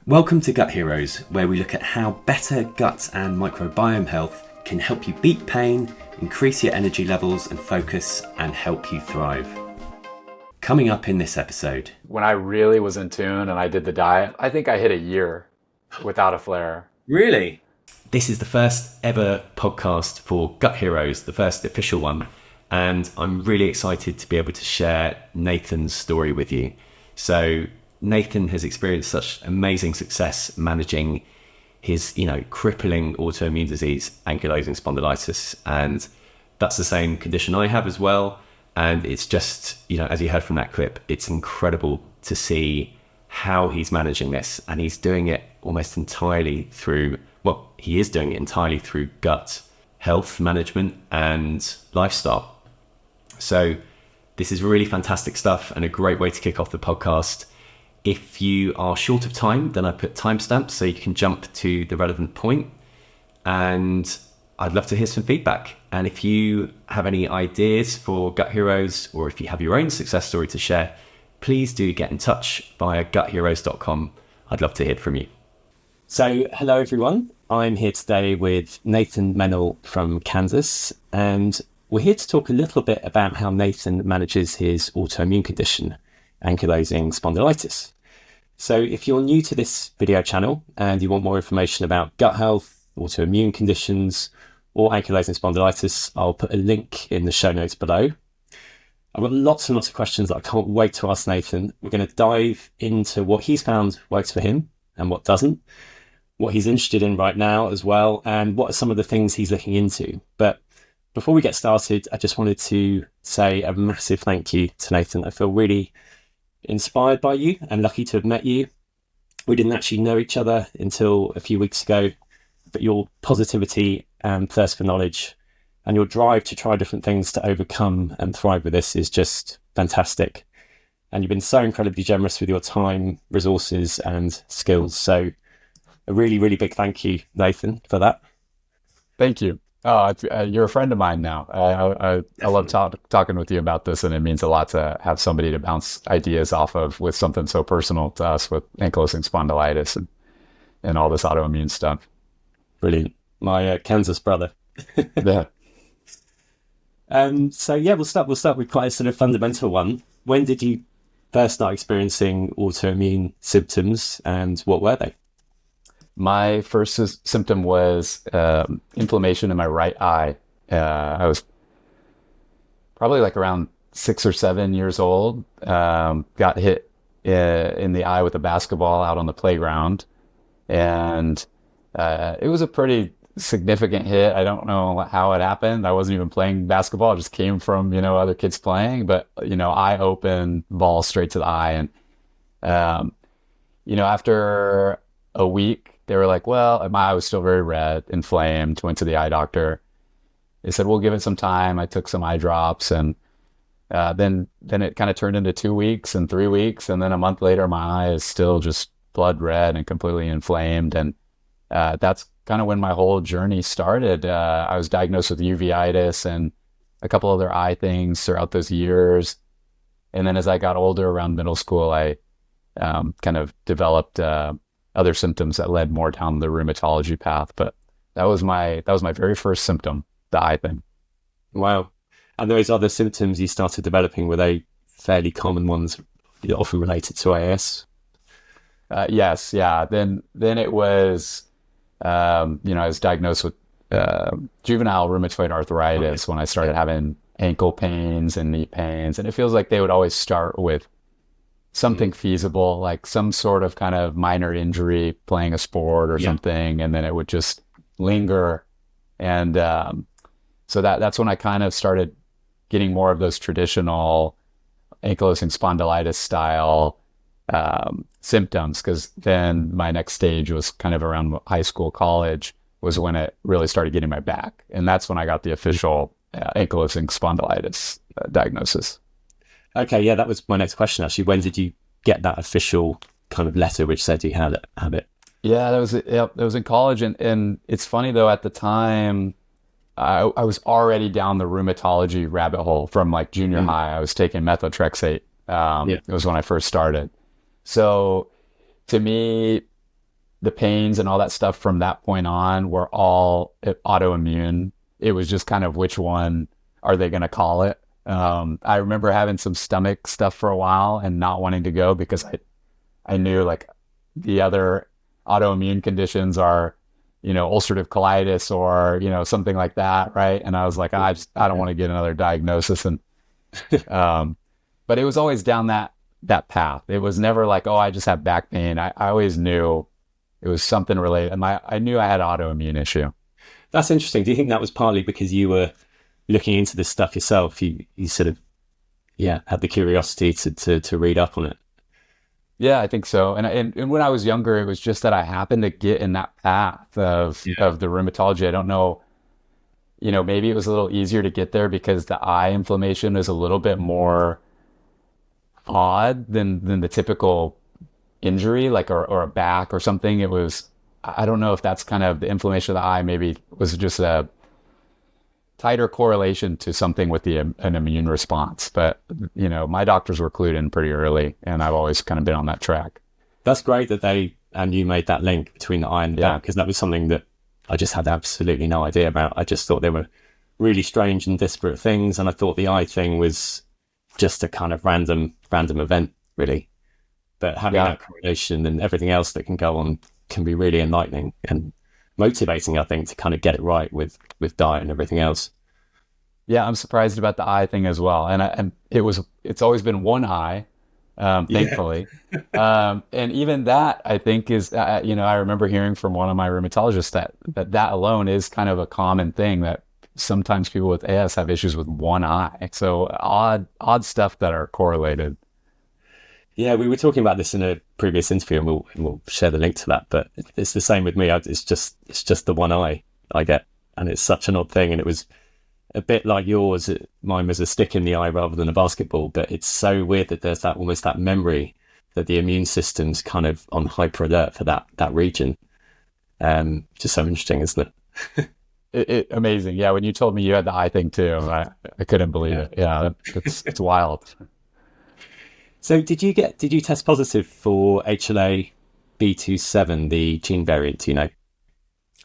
Welcome to Gut Heroes, where we look at how better gut and microbiome health can help you beat pain, increase your energy levels and focus, and help you thrive. Coming up in this episode. When I really was in tune and I did the diet, I think I hit a year without a flare. Really? This is the first ever podcast for Gut Heroes, the first official one. And I'm really excited to be able to share Nathan's story with you. So Nathan has experienced such amazing success managing his, crippling autoimmune disease, ankylosing spondylitis. And that's the same condition I have as well. And it's just, as you heard from that clip, it's incredible to see how he's managing this. And he's doing it almost entirely through, he is doing it entirely through gut health management and lifestyle. So this is really fantastic stuff and a great way to kick off the podcast. If you are short of time, then I put timestamps so you can jump to the relevant point. And I'd love to hear some feedback. And if you have any ideas for Gut Heroes, or if you have your own success story to share, please do get in touch via gutheroes.com. I'd love to hear from you. So hello, everyone. I'm here today with Nathan Mennel from Kansas, and we're here to talk a little bit about how Nathan manages his autoimmune condition, ankylosing spondylitis. So if you're new to this video channel and you want more information about gut health, autoimmune conditions, or ankylosing spondylitis, I'll put a link in the show notes below. I've got lots and lots of questions that I can't wait to ask Nathan. We're going to dive into what he's found works for him and what doesn't, what he's interested in right now as well, and what are some of the things he's looking into. But before we get started, I just wanted to say a massive thank you to Nathan. I feel really inspired by you and lucky to have met you. We didn't actually know each other until a few weeks ago, but your positivity and thirst for knowledge and your drive to try different things to overcome and thrive with this is just fantastic. And you've been so incredibly generous with your time, resources and skills. So a really, really big thank you, Nathan, for that. Thank you. Oh, you're a friend of mine now. I love talking with you about this, and it means a lot to have somebody to bounce ideas off of with something so personal to us with ankylosing spondylitis and all this autoimmune stuff. Brilliant. My Kansas brother. Yeah. We'll start with quite a sort of fundamental one. When did you first start experiencing autoimmune symptoms, and what were they? My first symptom was inflammation in my right eye. I was probably like around 6 or 7 years old. Got hit in the eye with a basketball out on the playground. And it was a pretty significant hit. I don't know how it happened. I wasn't even playing basketball. It just came from, other kids playing. But, eye open, ball straight to the eye. And, after a week, they were like, well, my eye was still very red, inflamed, went to the eye doctor. They said, we'll give it some time. I took some eye drops, and then it kind of turned into 2 weeks and 3 weeks. And then a month later, my eye is still just blood red and completely inflamed. And that's kind of when my whole journey started. I was diagnosed with uveitis and a couple other eye things throughout those years. And then as I got older, around middle school, I kind of developed other symptoms that led more down the rheumatology path. But that was my very first symptom, the eye thing. Wow. And those other symptoms you started developing, were they fairly common ones, often related to AS? Yes. Yeah. Then it was, I was diagnosed with juvenile rheumatoid arthritis when I started having ankle pains and knee pains. And it feels like they would always start with something feasible, like some sort of kind of minor injury playing a sport or something, and then it would just linger. And so that's when I kind of started getting more of those traditional ankylosing spondylitis style symptoms, because then my next stage was kind of around high school, college, was when it really started getting my back. And that's when I got the official ankylosing spondylitis diagnosis. Okay, yeah, that was my next question, actually. When did you get that official kind of letter which said you had it? Yeah, that was in college. And it's funny, though, at the time, I was already down the rheumatology rabbit hole from like junior high. I was taking methotrexate. It was when I first started. So to me, the pains and all that stuff from that point on were all autoimmune. It was just kind of which one are they going to call it? I remember having some stomach stuff for a while and not wanting to go because I knew like the other autoimmune conditions are, ulcerative colitis or, something like that. Right. And I was like, I don't want to get another diagnosis. And, but it was always down that path. It was never like, oh, I just have back pain. I always knew it was something related. And I knew I had an autoimmune issue. That's interesting. Do you think that was partly because you were looking into this stuff yourself? You sort of, had the curiosity to read up on it. Yeah, I think so. And when I was younger, it was just that I happened to get in that path of the rheumatology. I don't know, maybe it was a little easier to get there because the eye inflammation is a little bit more odd than the typical injury, like or a back or something. It was, I don't know if that's kind of the inflammation of the eye maybe was just a tighter correlation to something with an immune response. But, my doctors were clued in pretty early and I've always kind of been on that track. That's great that you made that link between the eye and the back, because that was something that I just had absolutely no idea about. I just thought they were really strange and disparate things. And I thought the eye thing was just a kind of random event, really. But having that correlation and everything else that can go on can be really enlightening and motivating, I think, to kind of get it right with diet and everything else. Yeah, I'm surprised about the eye thing as well. And it's always been one eye, thankfully. And even that, I think, is, I remember hearing from one of my rheumatologists that alone is kind of a common thing, that sometimes people with AS have issues with one eye. So odd stuff that are correlated. Yeah, we were talking about this in a previous interview, and we'll share the link to that. But it's the same with me. It's just the one eye I get, and it's such an odd thing. And it was a bit like yours. Mine was a stick in the eye rather than a basketball. But it's so weird that there's almost that memory that the immune system's kind of on hyper alert for that region. Just so interesting, isn't it? Amazing. Yeah, when you told me you had the eye thing too, I couldn't believe it. Yeah, it's wild. So did you test positive for HLA-B27, the gene variant,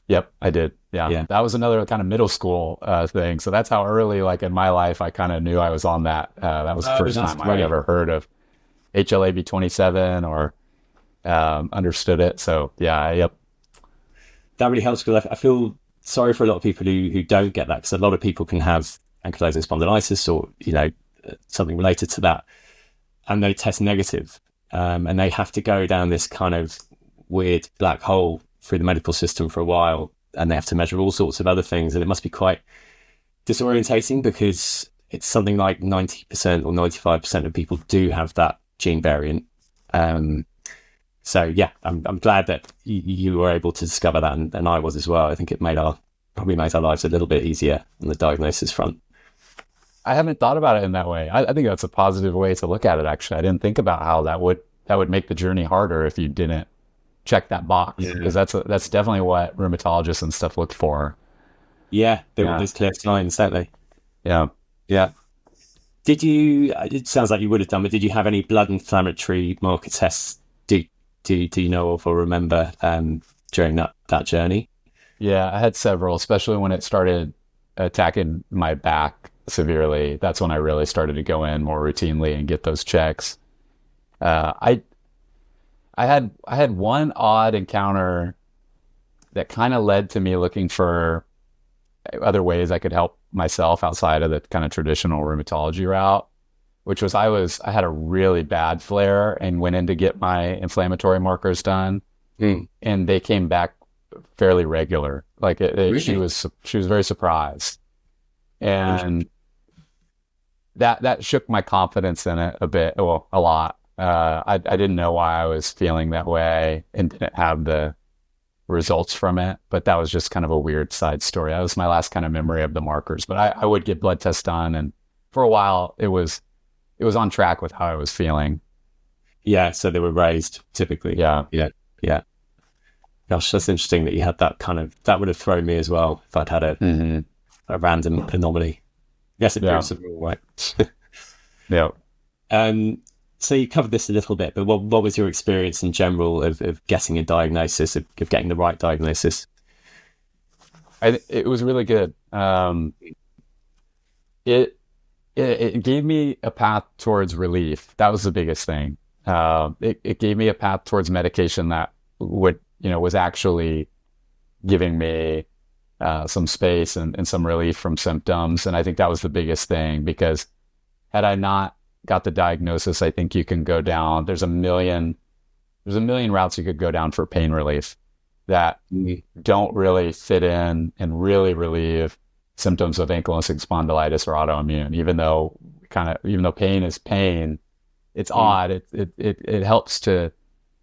Yep, I did. Yeah. That was another kind of middle school thing. So that's how early, like in my life, I kind of knew I was on that. That was the first time I ever heard of HLA-B27 or understood it. So yep. That really helps, because I feel sorry for a lot of people who don't get that, because a lot of people can have ankylosing spondylitis or, something related to that, and they test negative, and they have to go down this kind of weird black hole through the medical system for a while, and they have to measure all sorts of other things, and it must be quite disorientating, because it's something like 90% or 95% of people do have that gene variant. So yeah, I'm glad that you were able to discover that, and I was as well. I think it probably made our lives a little bit easier on the diagnosis front. I haven't thought about it in that way. I think that's a positive way to look at it, actually. I didn't think about how that would make the journey harder if you didn't check that box, because that's definitely what rheumatologists and stuff look for. Yeah, they want those clear signs, don't they? Yeah. Did you? It sounds like you would have done, but did you have any blood inflammatory marker tests? Do you know of or remember during that journey? Yeah, I had several, especially when it started attacking my back severely. That's when I really started to go in more routinely and get those checks. I had one odd encounter that kind of led to me looking for other ways I could help myself outside of the kind of traditional rheumatology route, which was I had a really bad flare and went in to get my inflammatory markers done, and they came back fairly regular. Like Really? She was very surprised, and that shook my confidence in it a bit. Well, a lot. I didn't know why I was feeling that way and didn't have the results from it, but that was just kind of a weird side story. That was my last kind of memory of the markers, but I would get blood tests done, and for a while it was on track with how I was feeling. Yeah, so they were raised typically. Yeah. Gosh, that's interesting that you had that that would have thrown me as well if I'd had a random anomaly. Yes, it proves the rule, right? Yeah. So you covered this a little bit, but what was your experience in general of getting a diagnosis, of getting the right diagnosis? It was really good. It, it gave me a path towards relief. That was the biggest thing. It gave me a path towards medication that would, was actually giving me some space and some relief from symptoms. And I think that was the biggest thing, because had I not got the diagnosis, I think you can go down. There's a million routes you could go down for pain relief that don't really fit in and really relieve symptoms of ankylosing spondylitis or autoimmune. Even though pain is pain, it's odd. It helps to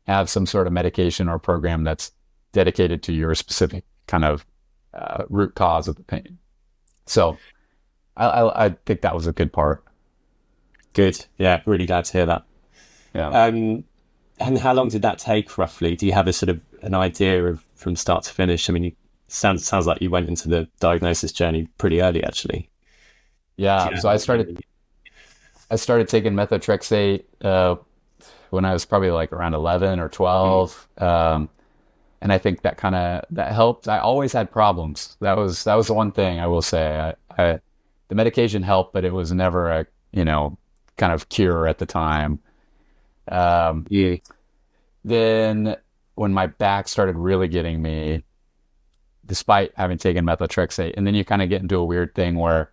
have some sort of medication or program that's dedicated to your specific kind of root cause of the pain. So I think that was a good part. Good. Yeah, really glad to hear that. Yeah. And how long did that take roughly? Do you have a sort of an idea of from start to finish? I mean, sounds like you went into the diagnosis journey pretty early, actually. Yeah. So I started taking methotrexate when I was probably like around 11 or 12. And I think that helped. I always had problems. That was the one thing I will say. The medication helped, but it was never a, kind of cure at the time. Then when my back started really getting me, despite having taken methotrexate, and then you kind of get into a weird thing where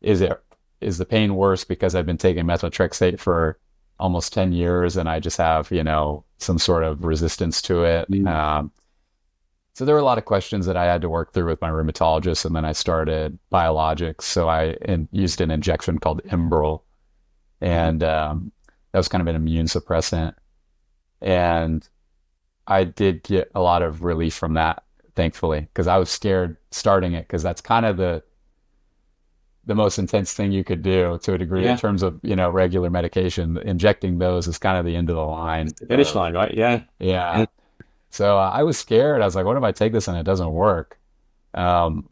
is the pain worse because I've been taking methotrexate for almost 10 years and I just have, some sort of resistance to it. So there were a lot of questions that I had to work through with my rheumatologist, and then I started biologics. So I used an injection called Imbral, and that was kind of an immune suppressant. And I did get a lot of relief from that, thankfully, because I was scared starting it, because that's kind of the most intense thing you could do to a degree in terms of, regular medication. Injecting those is kind of the end of the line. The finish line, right? Yeah. So I was scared. I was like, what if I take this and it doesn't work? And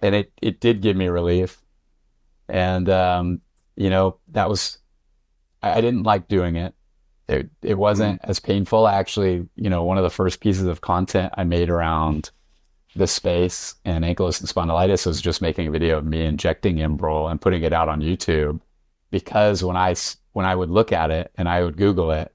it did give me relief. And, that was, I didn't like doing it. It wasn't as painful. Actually, one of the first pieces of content I made around this space and ankylosing spondylitis was just making a video of me injecting Imbral and putting it out on YouTube, because when I would look at it and I would Google it,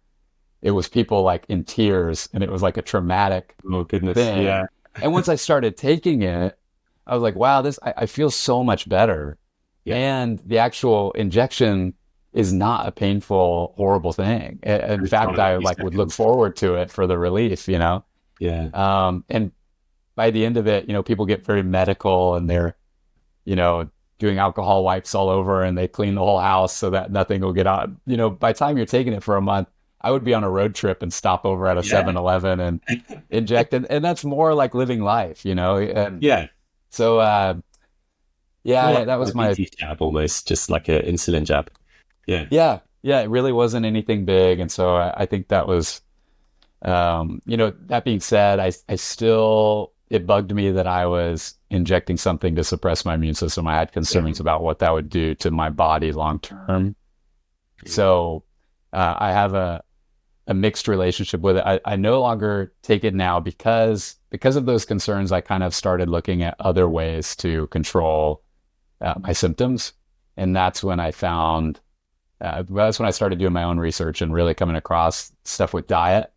it was people like in tears, and it was like a traumatic thing. Yeah. And once I started taking it, I was like, wow, I feel so much better. Yeah. And the actual injection is not a painful, horrible thing. In fact, I would look forward to it for the relief, Yeah. And by the end of it, people get very medical, and they're, doing alcohol wipes all over, and they clean the whole house so that nothing will get out. By the time you're taking it for a month, I would be on a road trip and stop over at a 7-Eleven and inject it. And that's more like living life, And so, that was my jab, almost just like an insulin jab. Yeah. It really wasn't anything big. And so I think that was, that being said, I still, it bugged me that I was injecting something to suppress my immune system. I had concerns about what that would do to my body long term. So I have a mixed relationship with it. I no longer take it now because of those concerns. I kind of started looking at other ways to control my symptoms. And that's when I found, that's when I started doing my own research and really coming across stuff with diet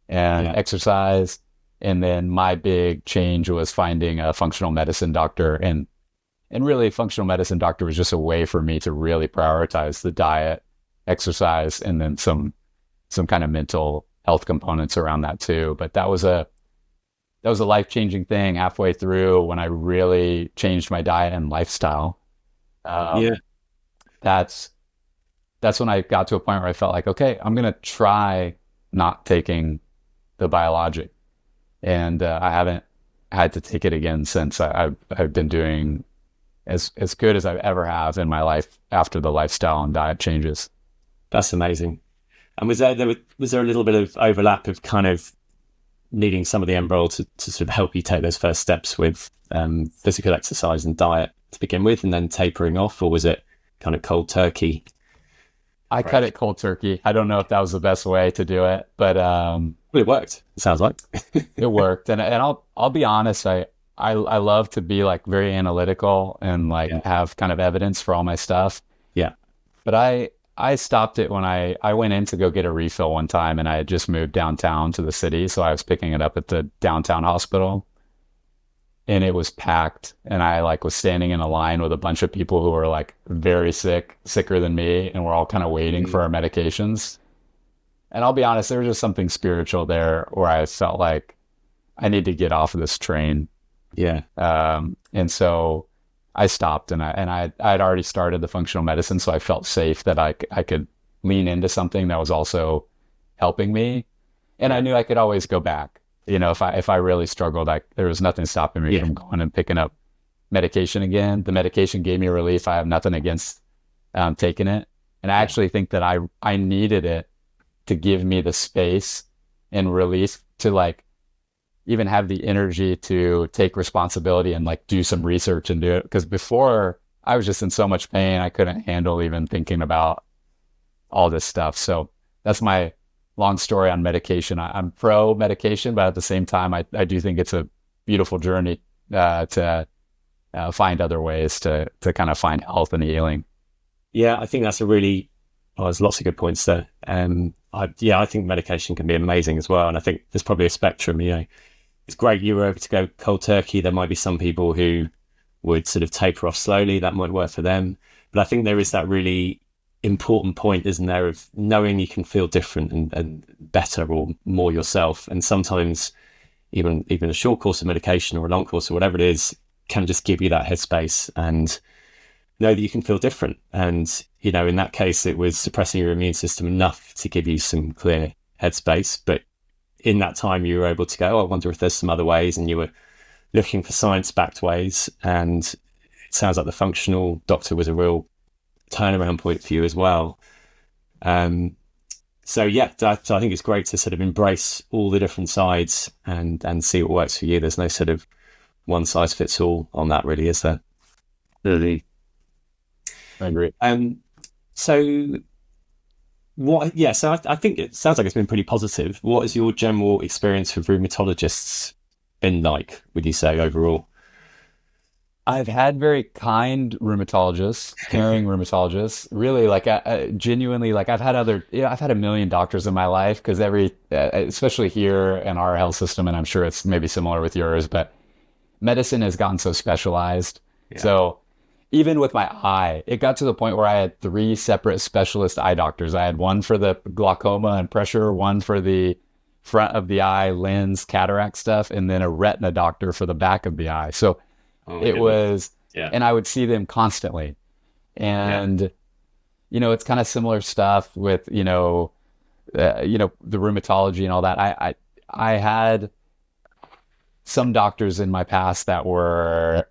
and exercise. And then my big change was finding a functional medicine doctor, and really functional medicine doctor was just a way for me to really prioritize the diet, exercise, and then some kind of mental health components around that too. But that was a life-changing thing halfway through, when I really changed my diet and lifestyle. That's when I got to a point where I felt like, okay, I'm going to try not taking the biologic. And I haven't had to take it again since. I've been doing as good as I ever have in my life after the lifestyle and diet changes. That's amazing. And was there a little bit of overlap of kind of needing some of the Imbral to sort of help you take those first steps with physical exercise and diet to begin with, and then tapering off, or was it kind of cold turkey? I cut approach. it cold turkey. I don't know if that was the best way to do it, but Well, it worked. It sounds like. it worked. And I'll be honest, I love to be like very analytical and like Yeah. have kind of evidence for all my stuff. Yeah. But I stopped it when I went in to go get a refill one time, and I had just moved downtown to the city, so I was picking it up at the downtown hospital, and it was packed, and I like was standing in a line with a bunch of people who were like very sick, sicker than me, and we're all kind of waiting for Mm. our medications. And I'll be honest, there was just something spiritual there where I felt like I need to get off of this train. Yeah. And so I stopped, and I'd already started the functional medicine, so I felt safe that I could lean into something that was also helping me, and I Yeah. knew I could always go back. If I really struggled, there was nothing stopping me Yeah. from going and picking up medication again. The medication gave me relief. I have nothing against taking it, and I Yeah. actually think that I needed it to give me the space and relief to like even have the energy to take responsibility and like do some research and do it. Because before I was just in so much pain, I couldn't handle even thinking about all this stuff. So that's my long story on medication. I'm pro medication, but at the same time, I do think it's a beautiful journey to find other ways to kind of find health and healing. Yeah. I think that's a really, oh, there's lots of good points there. I think medication can be amazing as well. And I think there's probably a spectrum, it's great you were able to go cold turkey. There might be some people who would sort of taper off slowly. That might work for them. But I think there is that really important point, isn't there, of knowing you can feel different and better or more yourself. And sometimes even a short course of medication or a long course or whatever it is can just give you that headspace and know that you can feel different. And, in that case, it was suppressing your immune system enough to give you some clear headspace. But in that time, you were able to go, oh, I wonder if there's some other ways. And you were looking for science-backed ways. And it sounds like the functional doctor was a real turnaround point for you as well. So yeah, so I think it's great to sort of embrace all the different sides and see what works for you. There's no sort of one size fits all on that, really, is there? Really, I agree. So what? Yeah, so I think it sounds like it's been pretty positive. What has your general experience with rheumatologists been like? Would you say overall? I've had very kind rheumatologists, caring rheumatologists. Really, like I genuinely, like I've had a million doctors in my life because especially here in our health system, and I'm sure it's maybe similar with yours, but medicine has gotten so specialized. Yeah. So even with my eye, it got to the point where I had three separate specialist eye doctors. I had one for the glaucoma and pressure, one for the front of the eye lens cataract stuff, and then a retina doctor for the back of the eye. So Oh my it goodness. was, Yeah. and I would see them constantly. Yeah. And, it's kind of similar stuff with, the rheumatology and all that. I had some doctors in my past that were,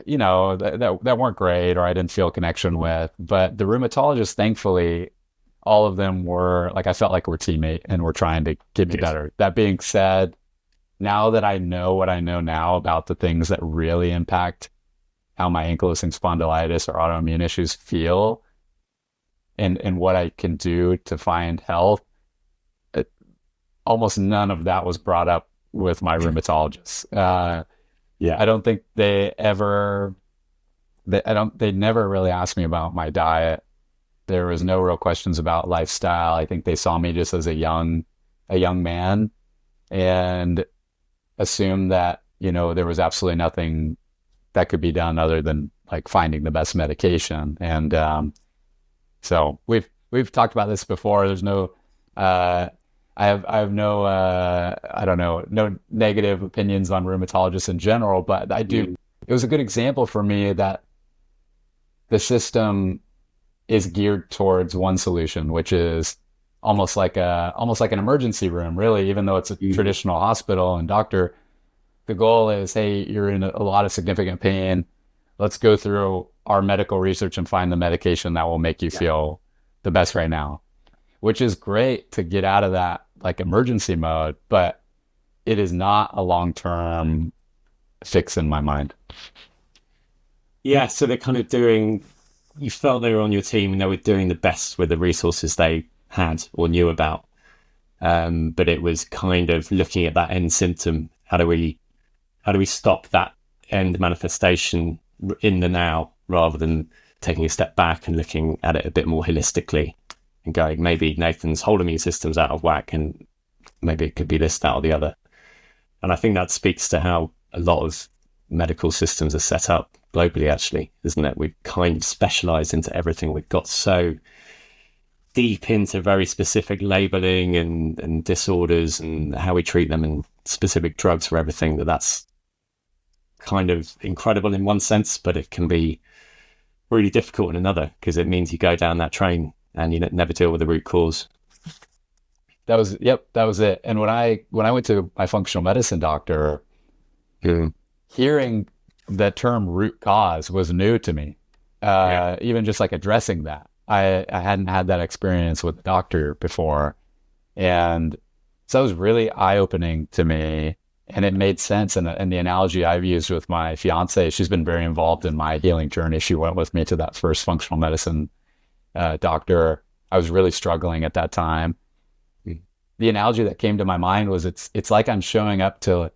that weren't great or I didn't feel a connection with, but the rheumatologists, thankfully, all of them were like, I felt like we're teammate and we're trying to get me Yes. better. That being said, now that I know what I know now about the things that really impact how my ankylosing spondylitis or autoimmune issues feel and what I can do to find health, it, almost none of that was brought up with my rheumatologists. Yeah. I don't think they never really asked me about my diet. There was no real questions about lifestyle. I think they saw me just as a young man and assumed that, there was absolutely nothing that could be done other than like finding the best medication. And so we've talked about this before. There's no I have no I don't know, no negative opinions on rheumatologists in general, but I do. Mm. It was a good example for me that the system is geared towards one solution, which is almost like an emergency room, really, even though it's a Mm. traditional hospital and doctor. The goal is, hey, you're in a lot of significant pain. Let's go through our medical research and find the medication that will make you Yeah. feel the best right now, which is great to get out of that like emergency mode, but it is not a long-term fix in my mind. Yeah. So they're kind of doing you felt they were on your team and they were doing the best with the resources they had or knew about. But it was kind of looking at that end symptom. How do we stop that end manifestation in the now rather than taking a step back and looking at it a bit more holistically and going, maybe Nathan's whole immune system's out of whack and maybe it could be this, that, or the other. And I think that speaks to how a lot of medical systems are set up globally, actually, isn't it? We've kind of specialized into everything. We've got so deep into very specific labeling and disorders and how we treat them and specific drugs for everything, that's kind of incredible in one sense, but it can be really difficult in another because it means you go down that train and you never deal with the root cause. That was it. And when I went to my functional medicine doctor, hearing the term root cause was new to me. Even just like addressing that. I hadn't had that experience with the doctor before. And so it was really eye-opening to me. And it made sense. And the analogy I've used with my fiance, she's been very involved in my healing journey. She went with me to that first functional medicine doctor. I was really struggling at that time. The analogy that came to my mind was it's like I'm showing up to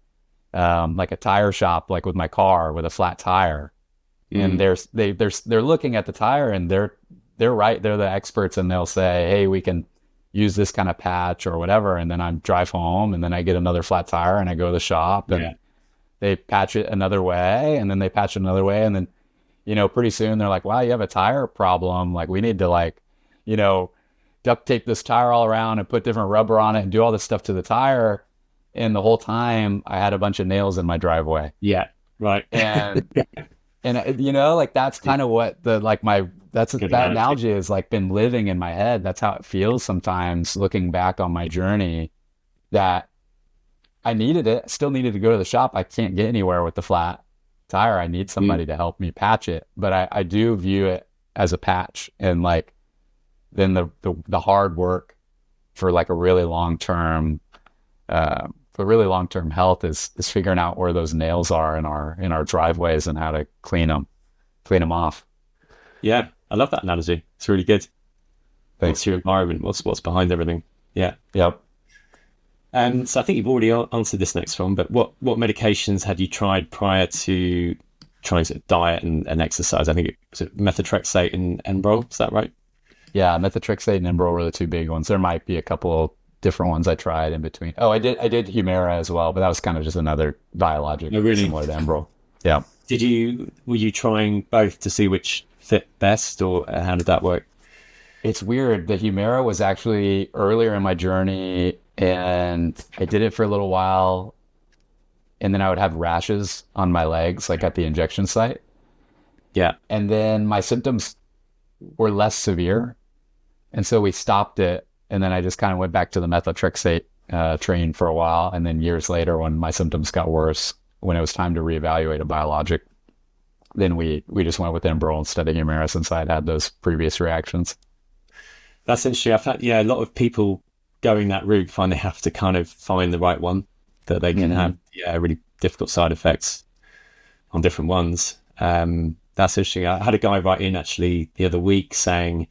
like a tire shop, like with my car with a flat tire, and they're looking at the tire and they're right, they're the experts, and they'll say, hey, we can use this kind of patch or whatever, and then I drive home and then I get another flat tire and I go to the shop and they patch it another way and then they patch it another way, and then pretty soon they're like, wow, you have a tire problem, like we need to duct tape this tire all around and put different rubber on it and do all this stuff to the tire. And the whole time I had a bunch of nails in my driveway. Yeah. Right. And like that's kind of what that analogy has like been living in my head. That's how it feels sometimes looking back on my journey, that I needed it. Still needed to go to the shop. I can't get anywhere with the flat tire. I need somebody to help me patch it. But I do view it as a patch, and like then the hard work for like a really long term health is figuring out where those nails are in our driveways and how to clean them off. Yeah, I love that analogy. It's really good. Thanks. What's your environment? What's behind everything? Yeah. Yep. So I think you've already answered this next one, but what medications had you tried prior to trying to diet and exercise? I think it was methotrexate and Enbrel. Is that right? Yeah, methotrexate and Enbrel were the two big ones. There might be a couple different ones I tried in between. Oh, I did Humira as well, but that was kind of just another biologic similar to Enbrel. Yeah. Were you trying both to see which fit best, or how did that work? It's weird. The Humira was actually earlier in my journey, and I did it for a little while, and then I would have rashes on my legs, like at the injection site. Yeah. And then my symptoms were less severe, and so we stopped it, and then I just kind of went back to the methotrexate train for a while, and then years later, when my symptoms got worse, when it was time to reevaluate a biologic, then we just went with Enbrel instead of Humira, since I had those previous reactions. That's interesting. I've had a lot of people going that route find they have to kind of find the right one that they can have really difficult side effects on different ones. That's interesting. I had a guy write in actually the other week saying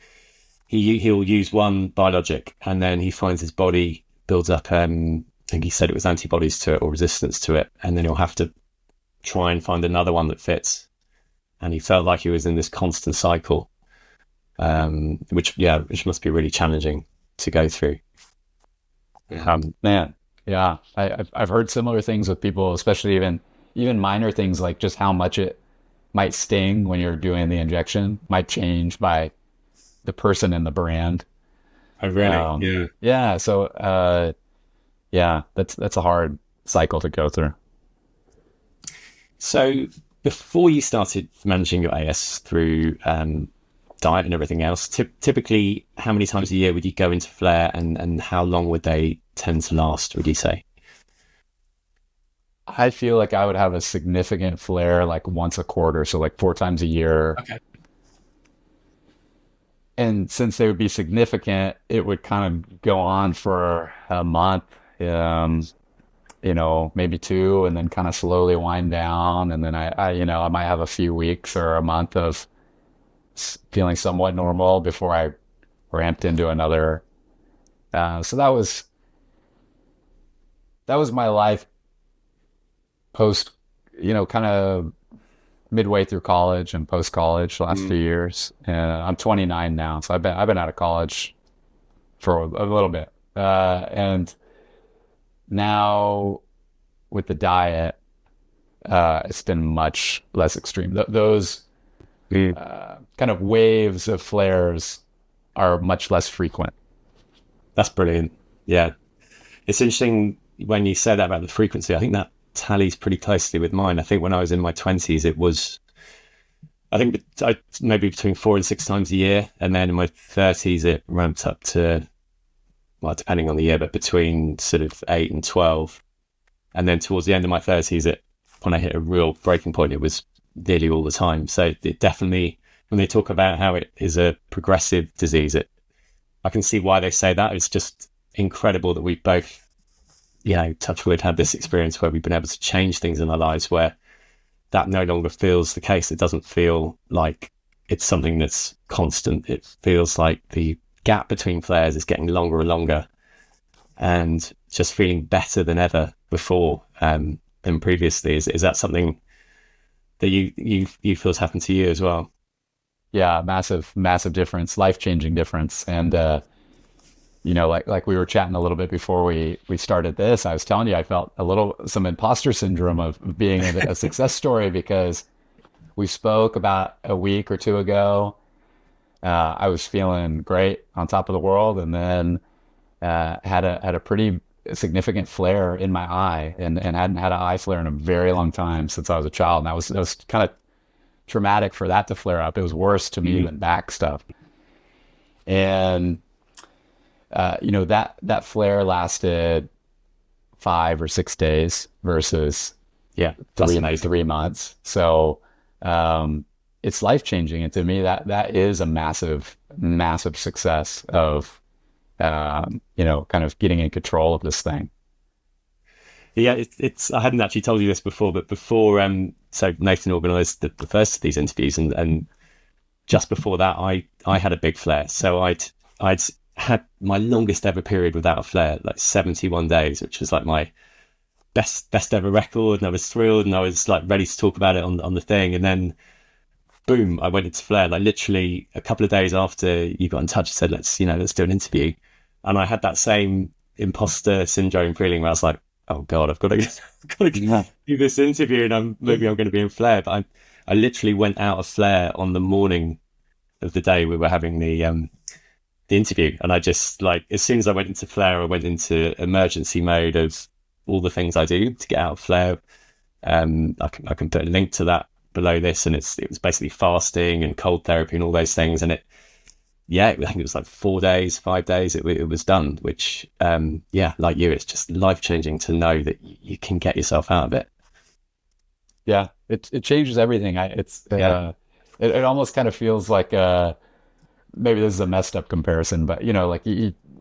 he'll use one biologic and then he finds his body builds up, I think he said it was antibodies to it or resistance to it, and then he'll have to try and find another one that fits. And he felt like he was in this constant cycle, which must be really challenging to go through. Man, yeah, I've heard similar things with people, especially even minor things like just how much it might sting when you're doing the injection might change by the person and the brand. Oh, really? Yeah. So, that's a hard cycle to go through. So before you started managing your AS through diet and everything else, typically how many times a year would you go into flare, and how long would they tend to last, would you say? I feel like I would have a significant flare like once a quarter, so like 4 times a year. Okay. And since they would be significant, it would kind of go on for a month, maybe 2, and then kind of slowly wind down. And then I might have a few weeks or a month of feeling somewhat normal before I ramped into another. So that was my life post, kind of midway through college and post college, the last few years. I'm 29 now, so I've been out of college for a little bit, and now with the diet, it's been much less extreme. Those kind of waves of flares are much less frequent. That's brilliant. Yeah. It's interesting when you said that about the frequency. I think that tallies pretty closely with mine. I think when I was in my 20s, it was, I think maybe between 4 and 6 times a year. And then in my 30s, it ramped up to, well, depending on the year, but between sort of 8 and 12. And then towards the end of my 30s, when I hit a real breaking point, it was nearly all the time. So it definitely, when they talk about how it is a progressive disease, I can see why they say that. It's just incredible that we both, touch wood, had this experience where we've been able to change things in our lives where that no longer feels the case. It doesn't feel like it's something that's constant. It feels like the gap between flares is getting longer and longer, and just feeling better than ever before than previously. Is that something that you feel has happened to you as well? Yeah, massive difference, life-changing difference. And like we were chatting a little bit before we started this, I was telling you I felt some imposter syndrome of being a success story, because we spoke about a week or two ago. I was feeling great, on top of the world, and then had a pretty significant flare in my eye, and hadn't had an eye flare in a very long time, since I was a child. And that was kind of traumatic for that to flare up. It was worse to me than back stuff. And that flare lasted 5 or 6 days versus 3 months. So it's life-changing, and to me that is a massive success of kind of getting in control of this thing. Yeah, it's. I hadn't actually told you this before, but before, so Nathan organised the first of these interviews, and just before that, I had a big flare. So I'd had my longest ever period without a flare, like 71 days, which was like my best ever record, and I was thrilled, and I was like ready to talk about it on the thing, and then boom, I went into flare. Like literally a couple of days after you got in touch and said, let's do an interview, and I had that same imposter syndrome feeling where I was like, oh God, I've got to do this interview, and maybe I'm going to be in flare. But I literally went out of flare on the morning of the day we were having the interview, and I just, like, as soon as I went into flare, I went into emergency mode of all the things I do to get out of flare. I can put a link to that below this, and it was basically fasting and cold therapy and all those things, and I think it was like 4 days, 5 days, it was done, which, like you, it's just life-changing to know that you can get yourself out of it. Yeah, it changes everything. It almost kind of feels like, maybe this is a messed up comparison, but like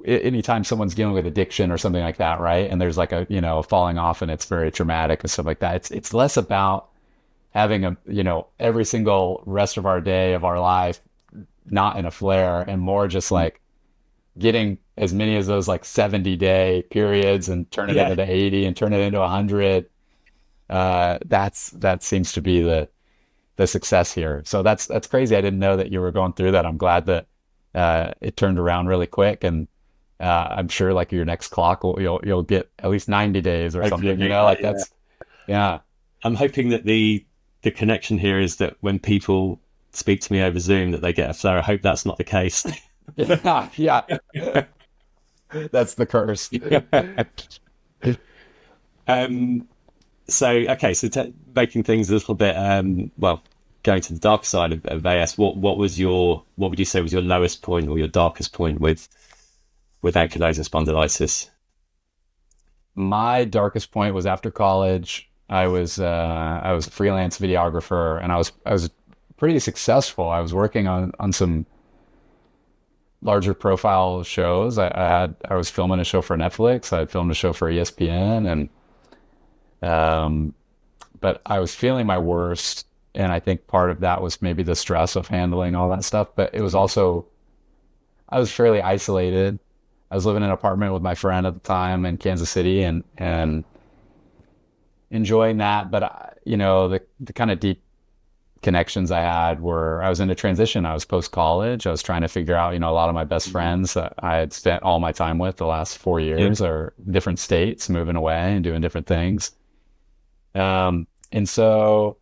anytime someone's dealing with addiction or something like that, right? And there's like a falling off, and it's very traumatic and stuff like that. It's less about having every single rest of our day of our life not in a flare, and more just like getting as many of those like 70-day periods and turn it into 80 and turn it into 100. That seems to be the success here. So that's crazy. I didn't know that you were going through that. I'm glad that it turned around really quick, and I'm sure like your next clock you'll get at least 90 days or something. That's. I'm hoping that the connection here is that when people speak to me over Zoom that they get a flare. I hope that's not the case. Yeah. That's the curse. So making things a little bit, going to the dark side of AS, what would you say was your lowest point or your darkest point with ankylosing spondylitis? My darkest point was after college. I was a freelance videographer, and I was pretty successful. I was working on some larger profile shows. I was filming a show for Netflix. I had filmed a show for ESPN, and but I was feeling my worst And I think part of that was maybe the stress of handling all that stuff. But it was also, I was fairly isolated. I was living in an apartment with my friend at the time in Kansas City, and enjoying that. But, the kind of deep connections I had were, I was in a transition. I was post college. I was trying to figure out, a lot of my best friends that I had spent all my time with the last 4 years are different states, moving away and doing different things. And so,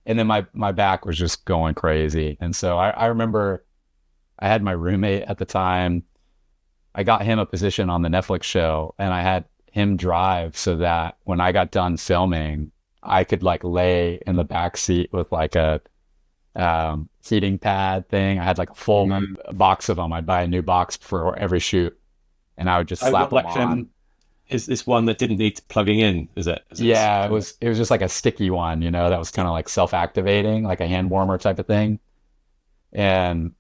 and then my back was just going crazy. And so I remember I had my roommate at the time. I got him a position on the Netflix show, and I had him drive so that when I got done filming, I could like lay in the back seat with like a heating pad thing. I had like a full box of them. I'd buy a new box for every shoot, and I would just slap them on. Is this one that didn't need plugging in? Is it? Yeah, it was just like a sticky one, that was kind of like self-activating, like a hand warmer type of thing. And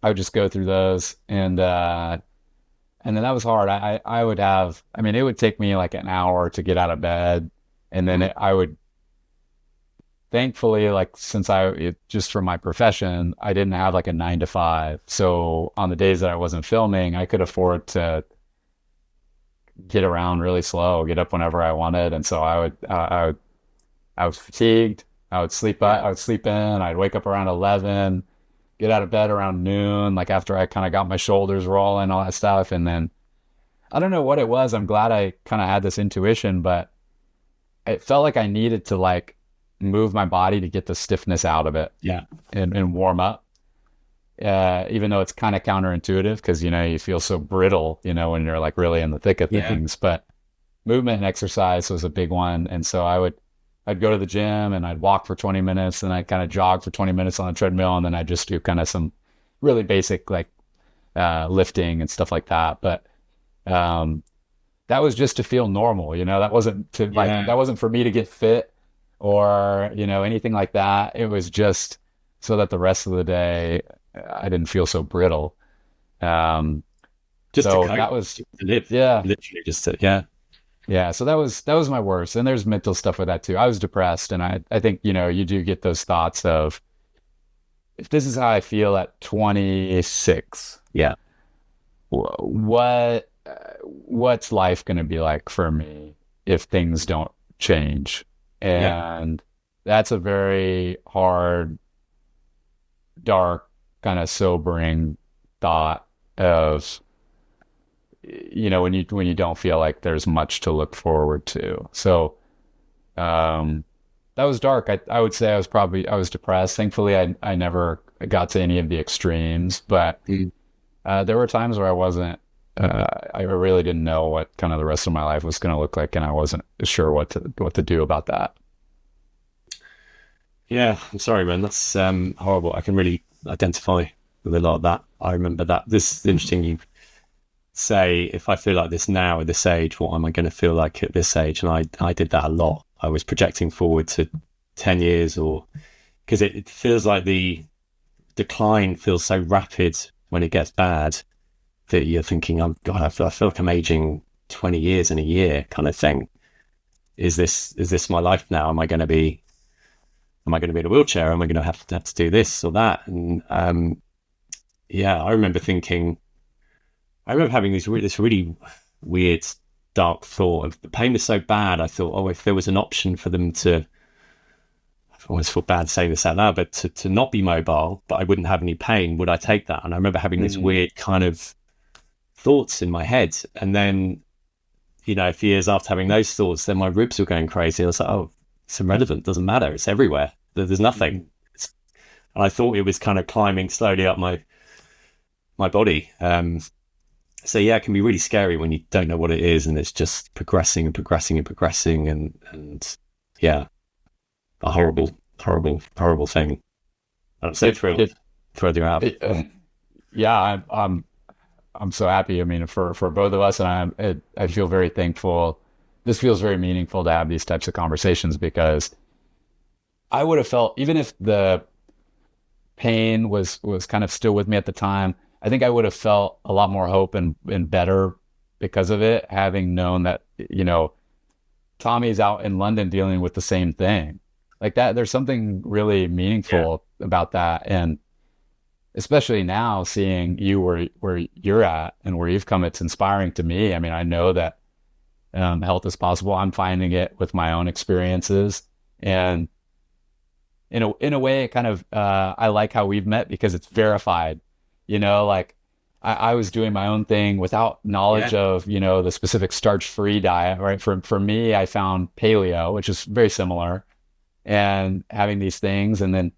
I would just go through those, and then that was hard. I would have, it would take me like an hour to get out of bed. And then I would, thankfully, like, since just from my profession, I didn't have like a 9 to 5. So on the days that I wasn't filming, I could afford to get around really slow, get up whenever I wanted. And so I was fatigued. I would sleep in, I'd wake up around 11, get out of bed around noon, like after I kind of got my shoulders rolling, all that stuff. And then I don't know what it was. I'm glad I kind of had this intuition, but it felt like I needed to like move my body to get the stiffness out of it. Yeah. And warm up. Even though it's kind of counterintuitive because, you feel so brittle, when you're like really in the thick of things, but movement and exercise was a big one. And so I'd go to the gym and I'd walk for 20 minutes and I'd kind of jog for 20 minutes on the treadmill. And then I'd just do kind of some really basic, like, lifting and stuff like that. But, that was just to feel normal, that wasn't that wasn't for me to get fit or, anything like that. It was just so that the rest of the day I didn't feel so brittle. Just so to cope, that was to live, literally just to, yeah. So that was my worst. And there's mental stuff with that too. I was depressed, and I think, you do get those thoughts of, if this is how I feel at 26, what's life going to be like for me if things don't change? And that's a very hard, dark, kind of sobering thought of, when you don't feel like there's much to look forward to. So that was dark. I would say I was depressed. Thankfully I never got to any of the extremes, but there were times where I wasn't, I really didn't know what kind of the rest of my life was going to look like, and I wasn't sure what to do about that. Yeah, I'm sorry, man. That's horrible. I can really identify with a lot of that. I remember that. This is interesting. You say, if I feel like this now at this age, what am I going to feel like at this age? And I did that a lot. I was projecting forward to 10 years, or because it feels like the decline feels so rapid when it gets bad that you're thinking, oh God, I feel like I'm aging 20 years in a year, kind of thing. Is this my life now? Am I going to be in a wheelchair? Am I going to have to do this or that? And I remember having this really weird, dark thought of the pain was so bad. I thought, oh, if there was an option for them to, I always feel bad saying this out loud, but to not be mobile, but I wouldn't have any pain, would I take that? And I remember having this weird kind of thoughts in my head. And then, a few years after having those thoughts, then my ribs were going crazy. I was like, oh, it's irrelevant, doesn't matter, it's everywhere, there's nothing. And I thought it was kind of climbing slowly up my body. So it can be really scary when you don't know what it is, and it's just progressing and progressing and progressing, and a horrible thing. And I'm so thrilled you out. I'm so happy. For both of us, and I feel very thankful. This feels very meaningful to have these types of conversations, because I would have felt, even if the pain was kind of still with me at the time, I think I would have felt a lot more hope and better because of it, having known that, Tommy's out in London dealing with the same thing. like that. There's something really Yeah. meaningful about that. And especially now seeing you where you're at and where you've come, it's inspiring to me. I mean, I know that health is possible. I'm finding it with my own experiences. And in a way, it kind of I like how we've met because it's verified. Like I was doing my own thing without knowledge Yeah. of the specific starch-free diet. Right? For me, I found paleo, which is very similar, and having these things, and then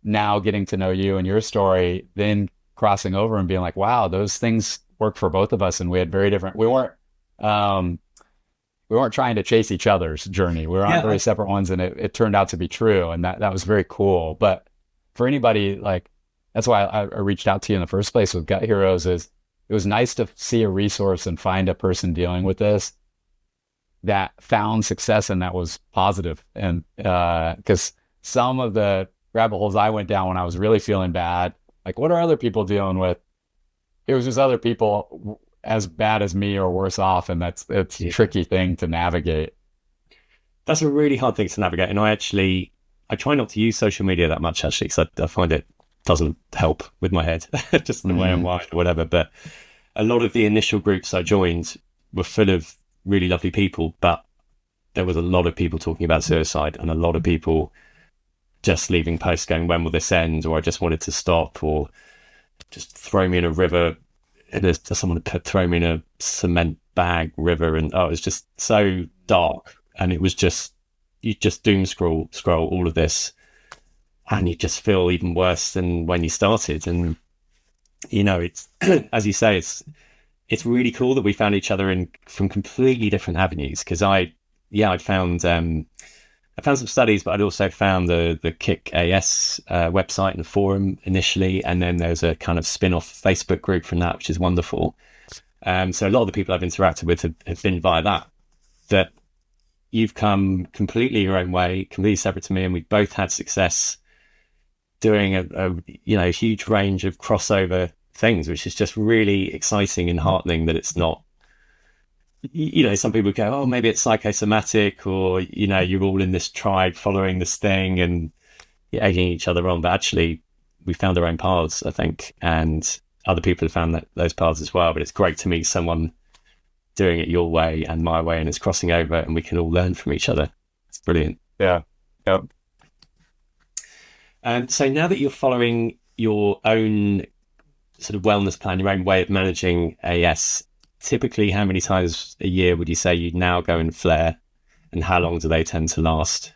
now getting to know you and your story, then crossing over and being like, wow, those things work for both of us, and we had very different. Um, we weren't trying to chase each other's journey. We were on Yeah. very separate ones, and it turned out to be true, and that was very cool. But for anybody, like, that's why I reached out to you in the first place with Gut Heroes. Is it was nice to see a resource and find a person dealing with this that found success and that was positive. And because some of the rabbit holes I went down when I was really feeling bad, like, what are other people dealing with? It was just other people as bad as me or worse off, and it's a Yeah. tricky thing to navigate. That's a really hard thing to navigate. And I try not to use social media that much actually, because I find it doesn't help with my head, just the way I'm Mm-hmm. wired or whatever. But a lot of the initial groups I joined were full of really lovely people, but there was a lot of people talking about suicide and a lot of people just leaving posts going, when will this end? Or I just wanted to stop, or just throw me in a river. There's someone throw me in a cement bag river. And it was just so dark. And it was just, you just doom scroll all of this and you just feel even worse than when you started. And, it's, as you say, it's really cool that we found each other in from completely different avenues. Cause I found some studies, but I'd also found the Kick AS website and forum initially, and then there's a kind of spin-off Facebook group from that, which is wonderful. So a lot of the people I've interacted with have been via that. That you've come completely your own way, completely separate to me, and we've both had success doing a huge range of crossover things, which is just really exciting and heartening. That it's not, some people go, oh, maybe it's psychosomatic, or, you're all in this tribe following this thing and you're egging each other on. But actually, we found our own paths, I think, and other people have found those paths as well. But it's great to meet someone doing it your way and my way, and it's crossing over and we can all learn from each other. It's brilliant. Yeah. Yep. And so now that you're following your own sort of wellness plan, your own way of managing AS, typically how many times a year would you say you now go and flare, and how long do they tend to last?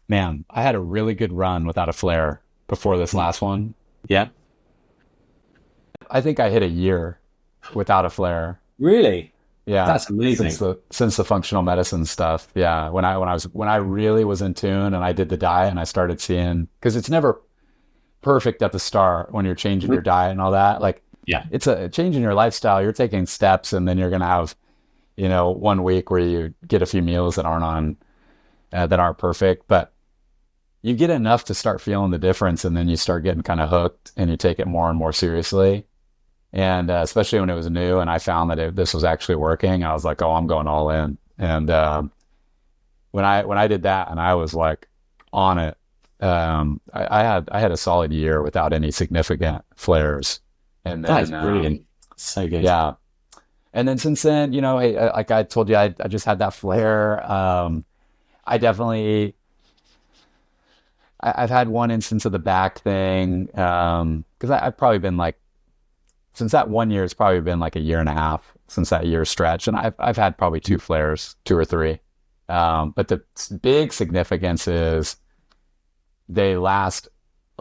Man, I had a really good run without a flare before this last one. Yeah. I think I hit a year without a flare. Really? Yeah, That's amazing. since the functional medicine stuff. Yeah, when I really was in tune and I did the diet and I started seeing, because it's never perfect at the start when you're changing your diet and all that. Like, Yeah. it's a change in your lifestyle. You're taking steps, and then you're gonna have, 1 week where you get a few meals that aren't perfect, but you get enough to start feeling the difference, and then you start getting kind of hooked, and you take it more and more seriously. And especially when it was new, and I found that this was actually working, I was like, "Oh, I'm going all in." And when I did that, and I was like on it, I had a solid year without any significant flares. And That is then brilliant. So good. yeah, and then since then, hey, like I told you, I just had that flare. I definitely, I've had one instance of the back thing, because I've probably been like, since that 1 year, it's probably been like a year and a half since that year stretch, and I've had probably two flares, two or three. But the big significance is they last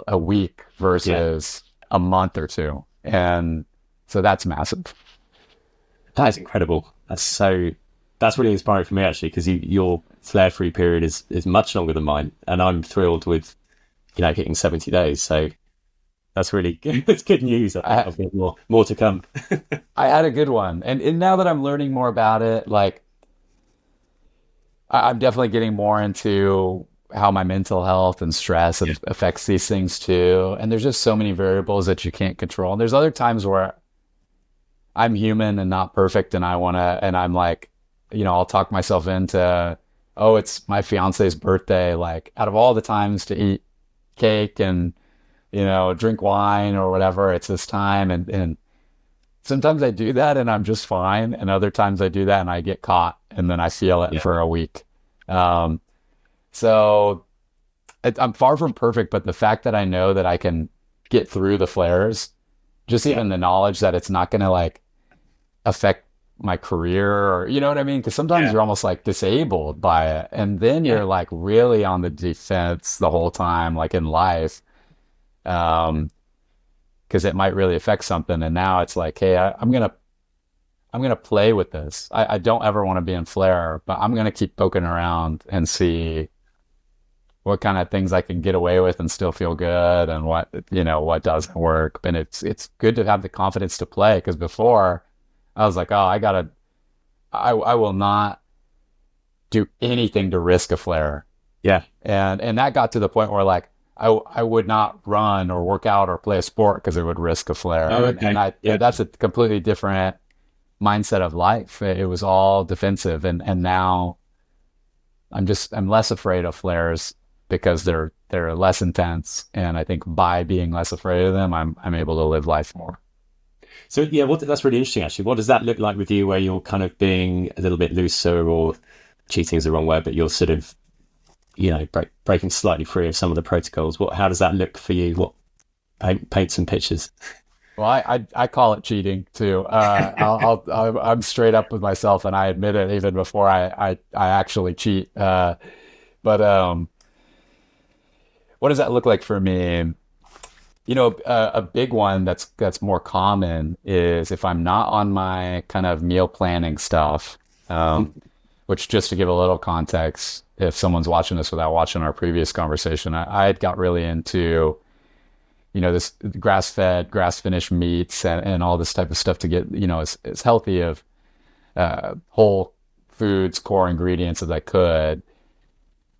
a week Yeah. versus a month or two, and so that's massive. That is incredible. That's really inspiring for me actually, because your flare free period is much longer than mine, and I'm thrilled with hitting 70 days. So that's really good. It's good news. I think I I've got more to come. I had a good one, and now that I'm learning more about it, like I'm definitely getting more into how my mental health and stress Yeah. affects these things too. And there's just so many variables that you can't control. And there's other times where I'm human and not perfect, and I'm like, I'll talk myself into, oh, it's my fiance's birthday. Like out of all the times to eat cake and, drink wine or whatever, it's this time. And sometimes I do that and I'm just fine. And other times I do that and I get caught and then I feel it Yeah. for a week. Um, so I'm far from perfect, but the fact that I know that I can get through the flares, just Yeah. even the knowledge that it's not going to like affect my career or, you know what I mean? Because sometimes Yeah. you're almost like disabled by it. And then Yeah. you're like really on the defense the whole time, like in life. Because it might really affect something. And now it's like, hey, I'm gonna play with this. I don't ever want to be in flare, but I'm gonna keep poking around and see what kind of things I can get away with and still feel good, and what doesn't work. And it's good to have the confidence to play, because before I was like, oh, I will not do anything to risk a flare. Yeah. And that got to the point where like I would not run or work out or play a sport because it would risk a flare. Oh, And, okay. and I Yeah. that's a completely different mindset of life. It was all defensive, and now I'm less afraid of flares because they're less intense, and I think by being less afraid of them, I'm able to live life more. So yeah, that's really interesting actually. What does that look like with you where you're kind of being a little bit looser, or cheating is the wrong word, but you're sort of, breaking slightly free of some of the protocols? How does that look for you? Paint some pictures. Well, I call it cheating too. I'm straight up with myself, and I admit it even before I actually cheat. But what does that look like for me? A big one that's more common is if I'm not on my kind of meal planning stuff, which, just to give a little context, if someone's watching this without watching our previous conversation, I had got really into, this grass-fed, grass-finished meats and all this type of stuff to get, as healthy of whole foods, core ingredients as I could.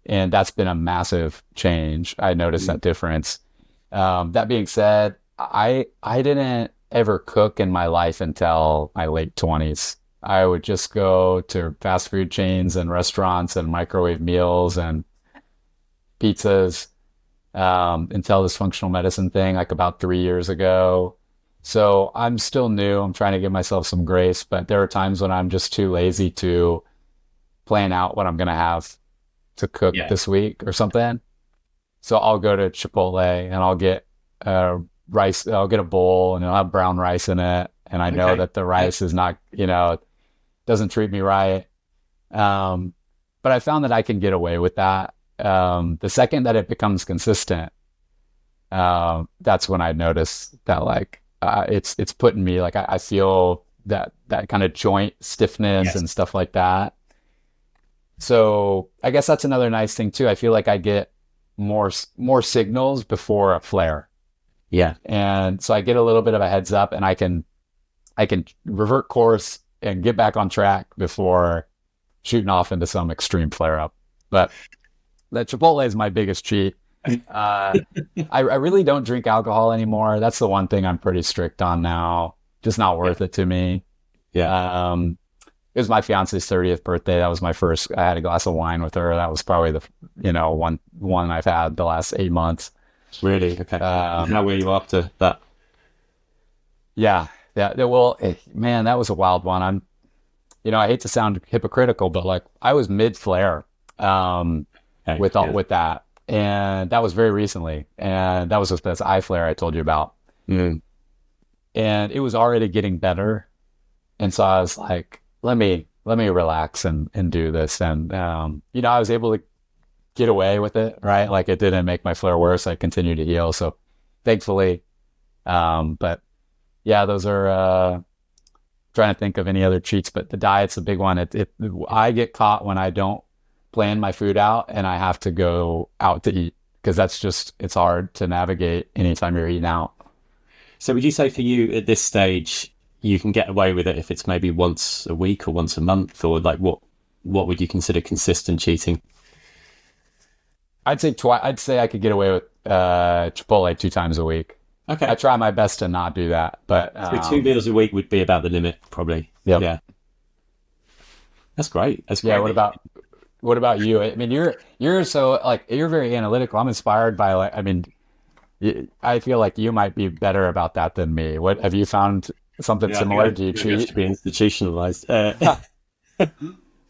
And that's been a massive change. I noticed that difference. That being said, I didn't ever cook in my life until my late 20s. I would just go to fast food chains and restaurants and microwave meals and pizzas, until this functional medicine thing, like about 3 years ago. So I'm still new. I'm trying to give myself some grace, but there are times when I'm just too lazy to plan out what I'm going to have to cook Yeah. this week or something. So I'll go to Chipotle and I'll get rice. I'll get a bowl and it'll have brown rice in it. And I know Okay. that the rice is not, doesn't treat me right. But I found that I can get away with that. The second that it becomes consistent, that's when I notice that like it's putting me like I feel that kind of joint stiffness Yes. and stuff like that. So I guess that's another nice thing too. I feel like I get more signals before a flare, Yeah. and so I get a little bit of a heads up, and I can revert course and get back on track before shooting off into some extreme flare up. But that Chipotle is my biggest cheat. I really don't drink alcohol anymore. That's the one thing I'm pretty strict on now. Just not worth it to me. Yeah. It was my fiance's 30th birthday. That was my first. I had a glass of wine with her. That was probably the one I've had the last 8 months. Really? Okay. How were you after that? Yeah. Well, man, that was a wild one. I hate to sound hypocritical, but like I was mid flare, Okay. with Yeah. with that, and that was very recently, and that was just this eye flare I told you about, Mm. and it was already getting better, and so I was like, let me relax and do this, and I was able to get away with it, right? Like it didn't make my flare worse. I continued to heal, so thankfully. But yeah, those are. Trying to think of any other cheats, but the diet's a big one. I get caught when I don't plan my food out and I have to go out to eat, because it's hard to navigate anytime you're eating out. So would you say for you at this stage, you can get away with it if it's maybe once a week or once a month, or like what would you consider consistent cheating? I'd say I could get away with Chipotle 2 times a week. Okay. I try my best to not do that, but So 2 meals a week would be about the limit, probably. Yep. Yeah. That's great. That's Yeah. great. What about you? I mean, you're so like you're very analytical. I'm inspired by like I mean, I feel like you might be better about that than me. What have you found something Yeah, I think similar? Do you I have to cheat? be institutionalized. Huh.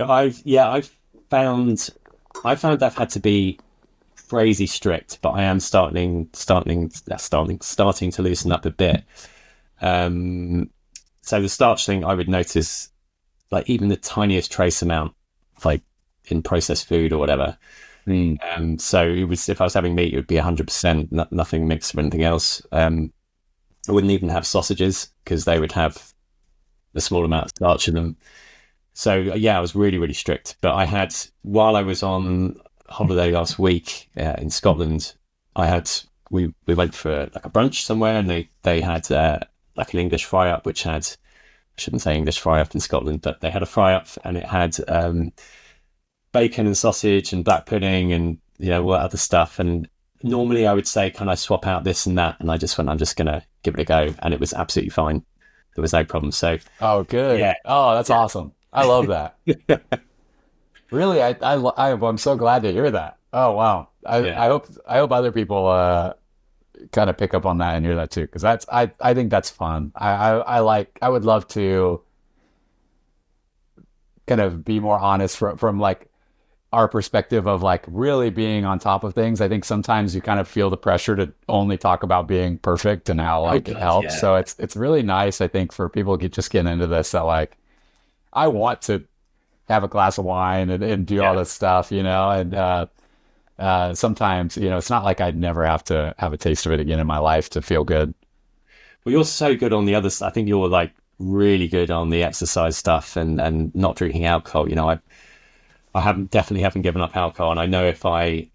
I've found I've had to be crazy strict, but I am starting to loosen up a bit. Um, so the starch thing, I would notice like even the tiniest trace amount, like in processed food or whatever. Mm. So it was if I was having meat, it would be 100%, nothing mixed with anything else. I wouldn't even have sausages because they would have a small amount of starch in them. So yeah, I was really, really strict. But I had, while I was on holiday last week in Scotland, I had we went for like a brunch somewhere, and they had like an English fry up, which had, I shouldn't say English fry up in Scotland, but they had a fry up, and it had bacon and sausage and black pudding and what other stuff. And normally I would say, can I swap out this and that? And I just went, I'm just gonna give it a go, and it was absolutely fine. There was no problem. So Oh, good. yeah, Oh, that's awesome. I love that. Really, I'm so glad to hear that. Oh, wow. yeah. I hope other people kind of pick up on that and hear that too, because I think that's fun. I would love to kind of be more honest from like our perspective of like really being on top of things. I think sometimes you kind of feel the pressure to only talk about being perfect and how Oh like it God, helps. yeah, So it's really nice, I think, for people to just get into this that like I want to have a glass of wine and do all yeah. this stuff, and sometimes, it's not like I'd never have to have a taste of it again in my life to feel good. Well, you're so good on the other. I think you're like really good on the exercise stuff and not drinking alcohol. I haven't definitely haven't given up alcohol, and I know if I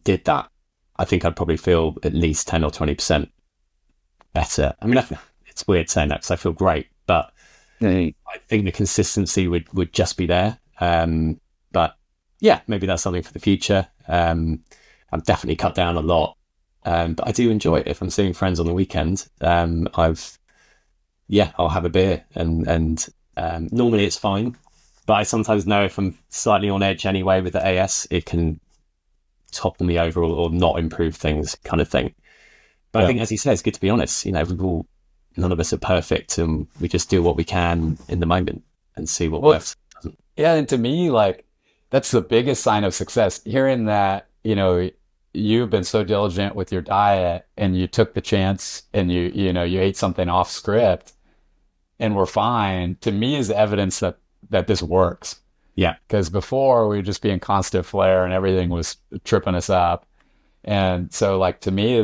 did that, I think I'd probably feel at least 10 or 20% better. I mean, it's weird saying that because I feel great, but Mm. I think the consistency would just be there. But yeah, maybe that's something for the future. I've definitely cut down a lot, but I do enjoy it. If I'm seeing friends on the weekend, I'll have a beer, and normally it's fine. But I sometimes know if I'm slightly on edge anyway with the AS, it can topple me over or not improve things, kind of thing. But I Yeah. think, as you say, it's good to be honest. None of us are perfect, and we just do what we can in the moment and see what Well, works. yeah, and to me, like that's the biggest sign of success. Hearing that, you've been so diligent with your diet and you took the chance and you ate something off script and we're fine, to me is evidence that this works. Yeah, Because before we would just be in constant flare and everything was tripping us up. And so like to me,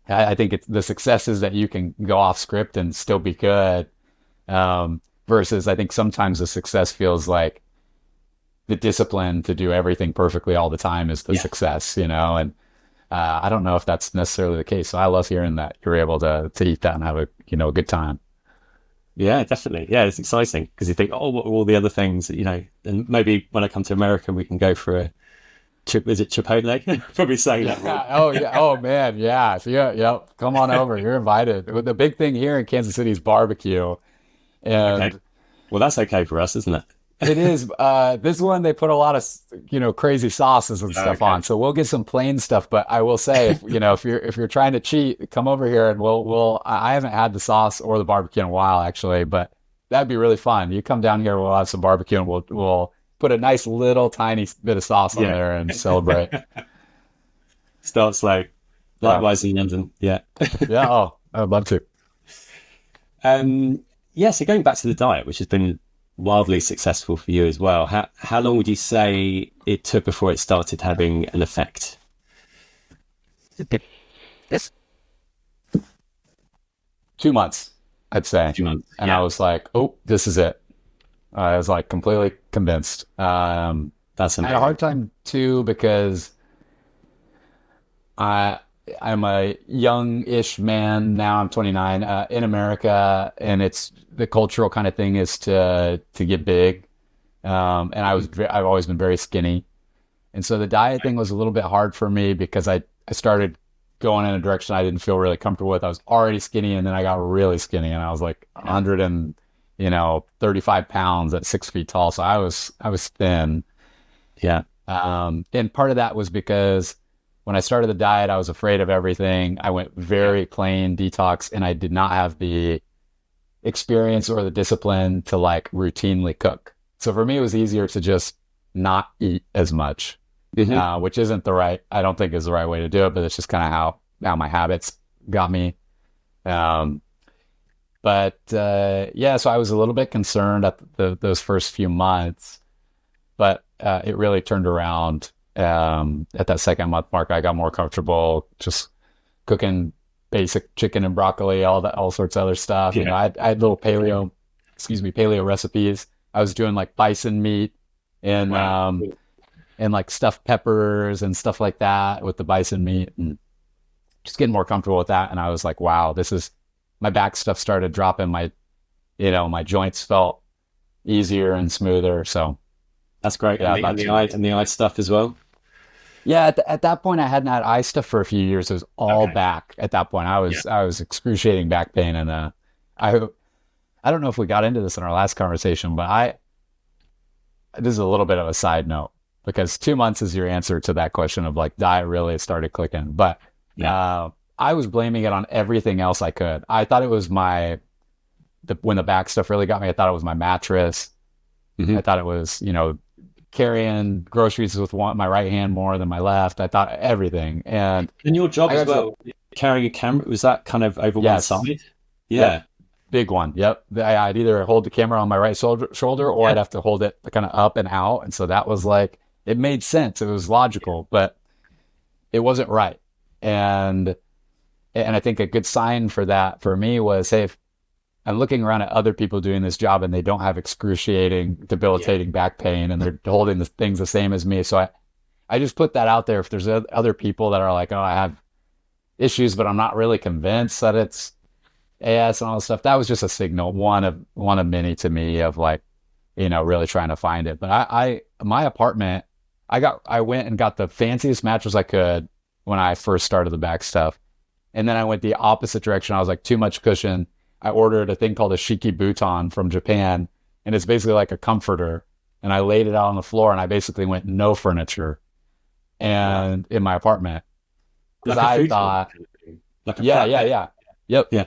I think it's the success is that you can go off script and still be good. Versus I think sometimes the success feels like the discipline to do everything perfectly all the time is the yeah, success, and I don't know if that's necessarily the case. So I love hearing that you're able to eat that and have a good time. yeah, definitely. Yeah, it's exciting because you think, oh, what are all the other things? And maybe when I come to America, we can go for a chip. Is it Chipotle? Probably saying that wrong. Yeah. Oh yeah. Oh man. Yeah. So yeah. Yeah. Come on over. You're invited. The big thing here in Kansas City is barbecue, Okay, and well, that's okay for us, isn't it? it is. This one they put a lot of crazy sauces and stuff Okay. on. So we'll get some plain stuff. But I will say, if you're trying to cheat, come over here and we'll. I haven't had the sauce or the barbecue in a while actually, but that'd be really fun. You come down here, we'll have some barbecue and we'll put a nice little tiny bit of sauce on Yeah. there and celebrate. Start slow. Yeah. Likewise in London. Yeah. Yeah. Oh, I'd love to. Yeah. So going back to the diet, which has been wildly successful for you as well, how long would you say it took before it started having an effect? Yes. 2 months, I'd say. 2 months. And I Yeah. was like, oh, this is it. I was like completely convinced. That's I had a amazing. hard time too because I I'm a young-ish man now. I'm 29 in America, and it's the cultural kind of thing is to get big. And I've always been very skinny, and so the diet thing was a little bit hard for me because I started going in a direction I didn't feel really comfortable with. I was already skinny, and then I got really skinny, and I was like Yeah. 35 pounds at 6 feet tall. So I was thin. Yeah. And part of that was because when I started the diet, I was afraid of everything. I went Yeah. very plain detox, and I did not have the experience or the discipline to like routinely cook. So for me, it was easier to just not eat as much, Hmm. which isn't I don't think is the right way to do it, but it's just kind of how my habits got me. Um, but yeah, so I was a little bit concerned at those first few months, but it really turned around at that second month mark. I got more comfortable just cooking basic chicken and broccoli, all sorts of other stuff. Yeah. I had little paleo recipes. I was doing like bison meat and Wow. like stuffed peppers and stuff like that with the bison meat, and just getting more comfortable with that. And I was like, wow, my back stuff started dropping. My joints felt easier and smoother. So That's great. yeah, And about the 2 months. eye stuff as well. Yeah, at that point, I hadn't had eye stuff for a few years. It was all Okay. back. At that point, I Yeah. was I was excruciating back pain, and I I don't know if we got into this in our last conversation, but this is a little bit of a side note because 2 months is your answer to that question of like diet really started clicking. But Yeah. uh, I was blaming it on everything else I could. I thought it was when the back stuff really got me. I thought it was my mattress. Hmm. I thought it was carrying groceries with my right hand more than my left. I thought everything, and And your job I as got to well, carrying a camera, was that kind of over one yes, side? yep, Yeah. big one, yep. I'd either hold the camera on my right shoulder, or Yeah. I'd have to hold it kind of up and out, and so that was like it made sense. It was logical, but it wasn't right, and I think a good sign for that for me was, hey, if I'm looking around at other people doing this job and they don't have excruciating, Yeah. debilitating back pain, and they're holding the things the same as me. So I just put that out there. If there's other people that are like, oh, I have issues, but I'm not really convinced that it's AS and all this stuff, that was just a signal, one of many to me of like, really trying to find it. But my apartment, I went and got the fanciest mattress I could when I first started the back stuff. And then I went the opposite direction. I was like, too much cushion. I ordered a thing called a Shiki Buton from Japan, and it's basically like a comforter. And I laid it out on the floor, and I basically went no furniture Wow. and in my apartment because Like a I food hall thought, kind of thing. Like a yeah, flat yeah, bed. yeah, yep, Yeah.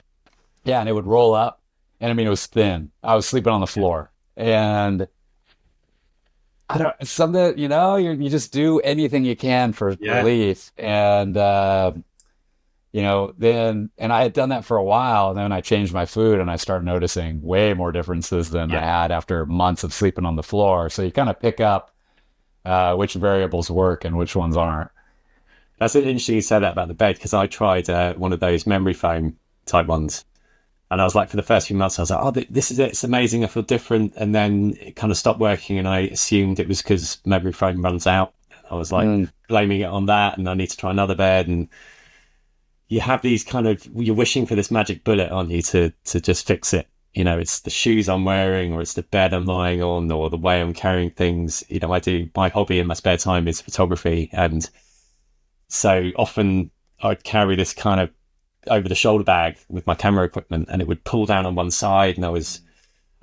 yeah, and it would roll up, and I mean it was thin. I was sleeping on the Yeah. floor, and I don't something you just do anything you can for Yeah. relief, and then and I had done that for a while, and then I changed my food, and I started noticing way more differences than I Yeah. had after months of sleeping on the floor. So you kind of pick up which variables work and which ones aren't. That's interesting you said that about the bed because I tried one of those memory foam type ones. And I was like, for the first few months, I was like, oh, this is it. It's amazing. I feel different. And then it kind of stopped working. And I assumed it was because memory foam runs out. I was like Mm, blaming it on that. And I need to try another bed. And you have these kind of, you're wishing for this magic bullet on you to just fix it. It's the shoes I'm wearing, or it's the bed I'm lying on, or the way I'm carrying things. My hobby in my spare time is photography. And so often I'd carry this kind of over the shoulder bag with my camera equipment, and it would pull down on one side. And I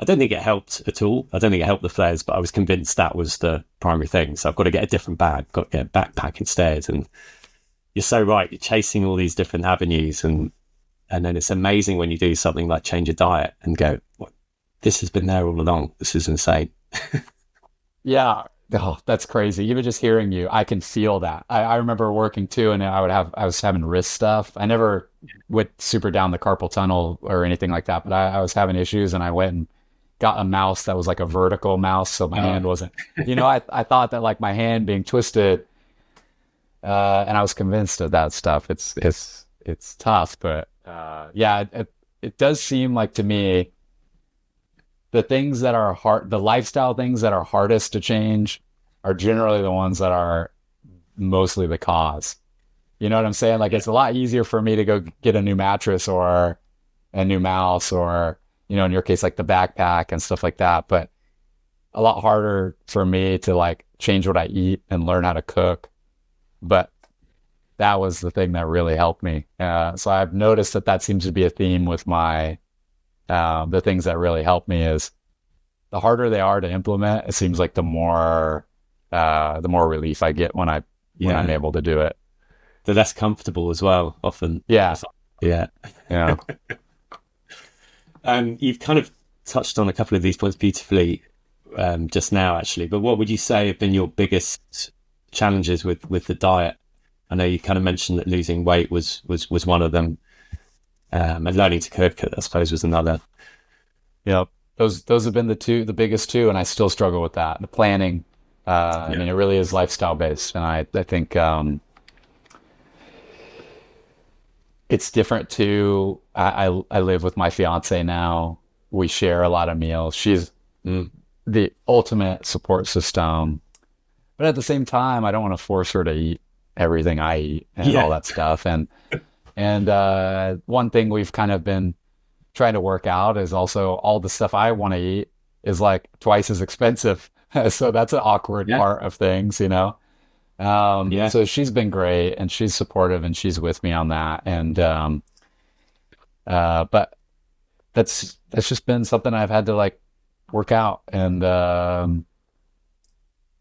don't think it helped at all. I don't think it helped the flares, but I was convinced that was the primary thing. So I've got to get a different bag, got to get a backpack instead. And you're so right. You're chasing all these different avenues. And then it's amazing when you do something like change your diet and go, what? This has been there all along. This is insane. yeah. Oh, that's crazy. Even just hearing you, I can feel that. I remember working too, and I was having wrist stuff. I never went super down the carpal tunnel or anything like that, but I was having issues, and I went and got a mouse that was like a vertical mouse, so my Uh, hand wasn't. I thought that like my hand being twisted, and I was convinced of that stuff. It's tough, but yeah, it does seem like to me the lifestyle things that are hardest to change are generally the ones that are mostly the cause. You know what I'm saying? Like yeah. it's a lot easier for me to go get a new mattress or a new mouse or, in your case, like the backpack and stuff like that. But a lot harder for me to like change what I eat and learn how to cook. But that was the thing that really helped me. So I've noticed that seems to be a theme with my The things that really help me is the harder they are to implement. It seems like the more relief I get when I'm Yeah. able to do it. They're less comfortable as well, often. Yeah, Yeah. yeah. You've kind of touched on a couple of these points beautifully just now, actually. But what would you say have been your biggest challenges with the diet? I know you kind of mentioned that losing weight was one of them, and learning to cook, I suppose, was another. Yep. Those have been the biggest two, and I still struggle with that. The planning. I Yeah. mean, it really is lifestyle based, and I think it's different too. I live with my fiance now. We share a lot of meals. She's Mm. the ultimate support system, but at the same time, I don't want to force her to eat everything I eat and all Yeah. that stuff. And one thing we've kind of been trying to work out is also all the stuff I want to eat is like twice as expensive. So that's an awkward Yeah. part of things, you know? Yeah. So she's been great and she's supportive and she's with me on that. And, but that's just been something I've had to like work out. And,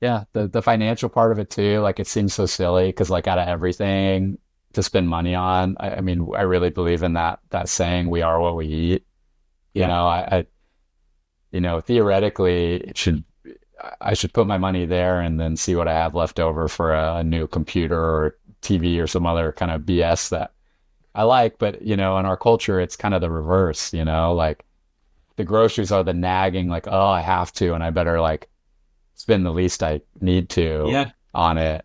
yeah, the financial part of it too, like it seems so silly because like out of everything to spend money on, I mean, I really believe in that saying, we are what we eat. You Yeah. know, theoretically I should put my money there and then see what I have left over for a new computer or TV or some other kind of BS that I like. But, in our culture, it's kind of the reverse, like the groceries are the nagging, like, oh, I have to, and I better like spend the least I need to Yeah. on it.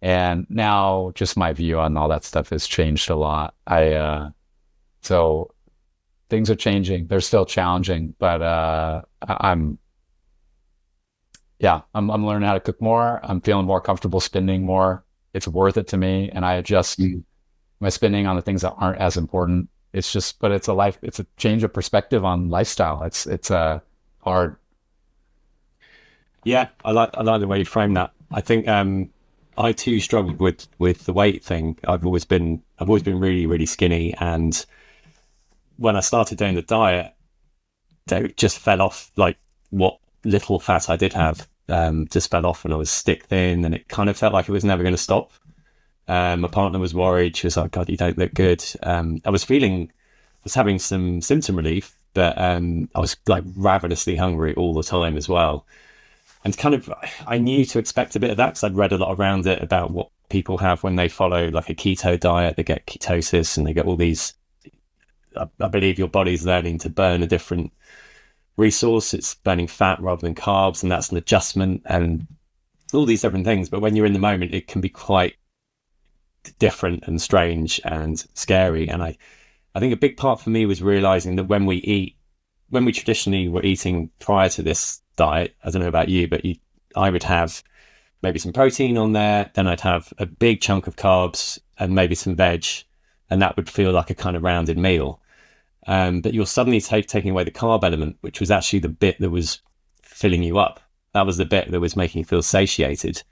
And now just my view on all that stuff has changed a lot. So things are changing. They're still challenging, but I'm learning how to cook more. I'm feeling more comfortable spending more. It's worth it to me, and I adjust Mm. my spending on the things that aren't as important. But it's a change of perspective on lifestyle. It's hard. Yeah. I like the way you frame that. I think I too struggled with the weight thing. I've always been really, really skinny, and when I started doing the diet, they just fell off. Like what little fat I did have, just fell off, and I was stick thin, and it kind of felt like it was never going to stop. My partner was worried. She was like, "God, you don't look good." I was having some symptom relief, but I was like ravenously hungry all the time as well. And kind of, I knew to expect a bit of that because I'd read a lot around it about what people have when they follow like a keto diet. They get ketosis and they get all these. I believe your body's learning to burn a different resource. It's burning fat rather than carbs, and that's an adjustment and all these different things. But when you're in the moment, it can be quite different and strange and scary. And I think a big part for me was realizing that when we traditionally were eating prior to this diet, I don't know about you, but I would have maybe some protein on there, then I'd have a big chunk of carbs and maybe some veg, and that would feel like a kind of rounded meal. But you're suddenly taking away the carb element, which was actually the bit that was filling you up. That was the bit that was making you feel satiated.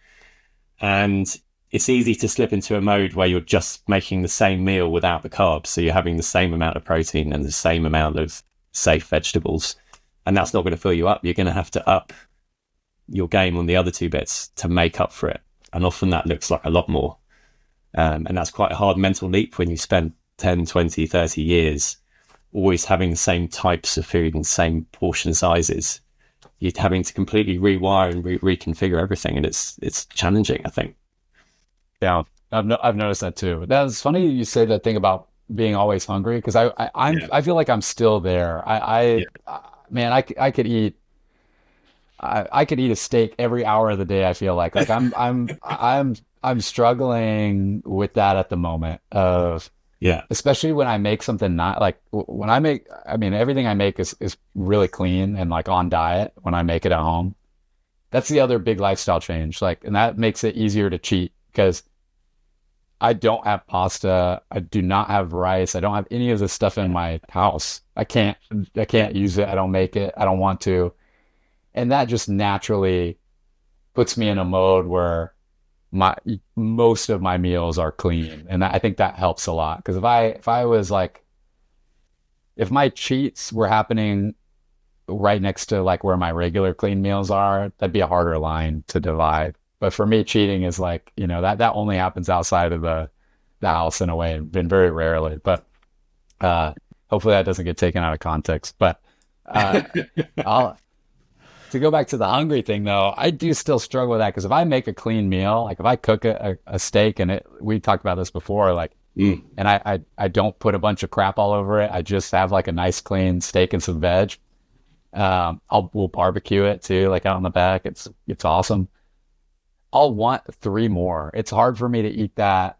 And it's easy to slip into a mode where you're just making the same meal without the carbs. So you're having the same amount of protein and the same amount of safe vegetables. And that's not going to fill you up. You're going to have to up your game on the other two bits to make up for it. And often that looks like a lot more. And that's quite a hard mental leap when you spend 10, 20, 30 years always having the same types of food and same portion sizes. You're having to completely rewire and reconfigure everything. And it's challenging, I think. Yeah, I've noticed that too. That's funny you say that thing about being always hungry because Yeah. I feel like I'm still there. Yeah. Man, I could eat I could eat a steak every hour of the day. I feel like I'm struggling with that at the moment of Yeah. especially when I make something not like when I make. I mean, everything I make is really clean and like on diet when I make it at home. That's the other big lifestyle change. Like, and that makes it easier to cheat because I don't have pasta. I do not have rice. I don't have any of this stuff in my house. I can't use it. I don't make it. I don't want to. And that just naturally puts me in a mode where my most of my meals are clean. And I think that helps a lot. Because if I was like if my cheats were happening right next to like where my regular clean meals are, that'd be a harder line to divide. But for me, cheating is like, that only happens outside of the house in a way, been very rarely. But uh, hopefully that doesn't get taken out of context. But uh, I'll to go back to the hungry thing though, I do still struggle with that because if I make a clean meal, like if I cook a steak and we talked about this before, like, and I don't put a bunch of crap all over it. I just have like a nice clean steak and some veg. We'll barbecue it too, like out in the back. It's awesome. I'll want three more. It's hard for me to eat that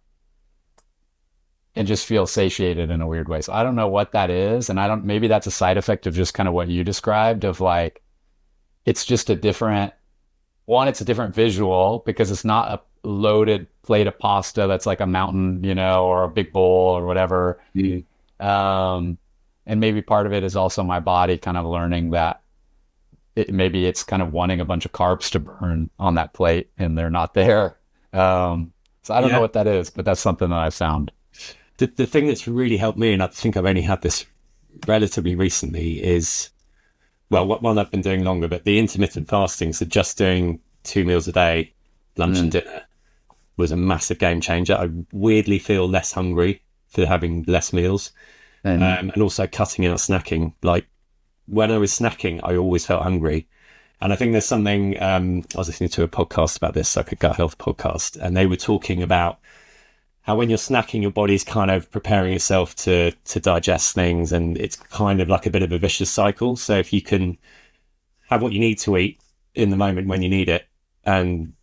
and just feel satiated in a weird way. So I don't know what that is. And maybe that's a side effect of just kind of what you described of like, it's just it's a different visual because it's not a loaded plate of pasta that's like a mountain, or a big bowl or whatever. And maybe part of it is also my body kind of learning that maybe it's kind of wanting a bunch of carbs to burn on that plate and they're not there. So I don't know what that is, but that's something that I've found. The thing that's really helped me, and I think I've only had this relatively recently, is, well, one I've been doing longer, but the intermittent fasting, so just doing 2 meals a day, lunch and dinner, was a massive game changer. I weirdly feel less hungry for having less meals. And also cutting out snacking. Like when I was snacking, I always felt hungry. And I think there's something, I was listening to a podcast about this, like a gut health podcast, and they were talking about how when you're snacking, your body's kind of preparing itself to digest things, and it's kind of like a bit of a vicious cycle. So if you can have what you need to eat in the moment when you need it, and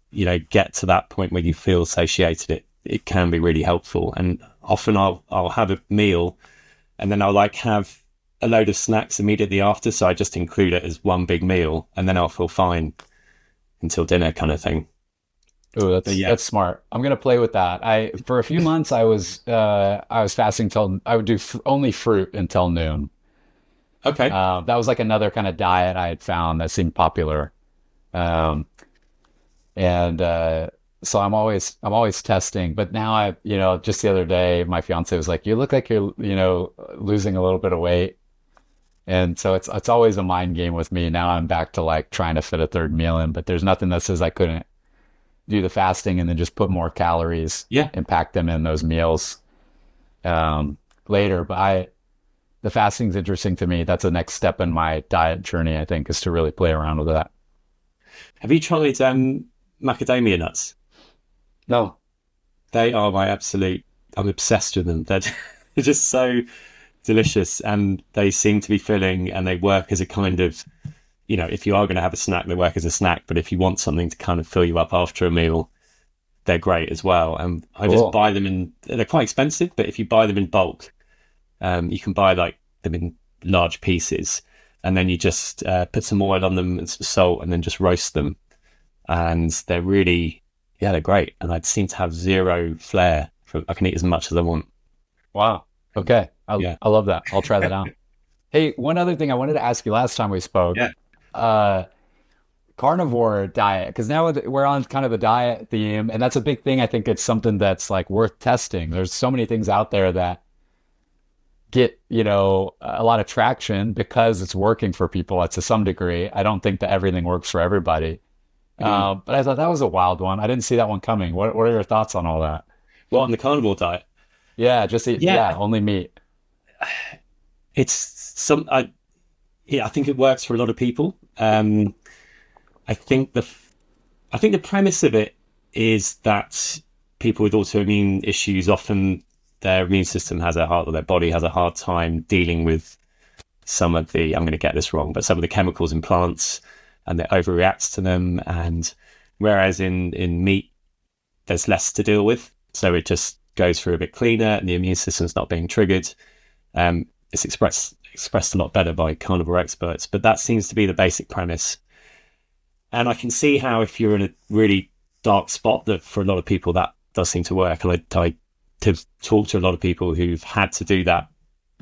get to that point where you feel satiated, it can be really helpful. And often I'll have a meal, and then I'll like have a load of snacks immediately after, so I just include it as one big meal, and then I'll feel fine until dinner, kind of thing. Oh, that's smart. I'm gonna play with that. For a few months I was fasting till I would do only fruit until noon. Okay. That was like another kind of diet I had found that seemed popular, and so I'm always testing. But now just the other day, my fiance was like, "You look like you're losing a little bit of weight," and so it's always a mind game with me. Now I'm back to like trying to fit a third meal in, but there's nothing that says I couldn't do the fasting and then just put more calories and pack them in those meals later. But the fasting's interesting to me. That's the next step in my diet journey, I think, is to really play around with that. Have you tried macadamia nuts? No. They are I'm obsessed with them. They're just so delicious, and they seem to be filling, and they work as a kind of, if you are going to have a snack, they work as a snack. But if you want something to kind of fill you up after a meal, they're great as well. And I just buy them they're quite expensive, but if you buy them in bulk, you can buy like them in large pieces, and then you just put some oil on them and some salt, and then just roast them. And they're really, they're great. And I seem to have zero flair. I can eat as much as I want. Wow. Okay. I love that. I'll try that out. Hey, one other thing I wanted to ask you last time we spoke. Carnivore diet, because now we're on kind of the diet theme, and that's a big thing. I think it's something that's like worth testing. There's so many things out there that get a lot of traction because it's working for people to some degree. I don't think that everything works for everybody, but I thought that was a wild one. I didn't see that one coming. What are your thoughts on all that? Well, on the carnivore diet, just eat, only meat. It's I think it works for a lot of people. I think the premise of it is that people with autoimmune issues, often their immune system their body has a hard time dealing with some of the, I'm going to get this wrong, but some of the chemicals in plants, and it overreacts to them. And whereas in meat, there's less to deal with. So it just goes through a bit cleaner, and the immune system's not being triggered. It's expressed a lot better by carnivore experts, but that seems to be the basic premise. And I can see how, if you're in a really dark spot, that for a lot of people that does seem to work. And I to talk to a lot of people who've had to do that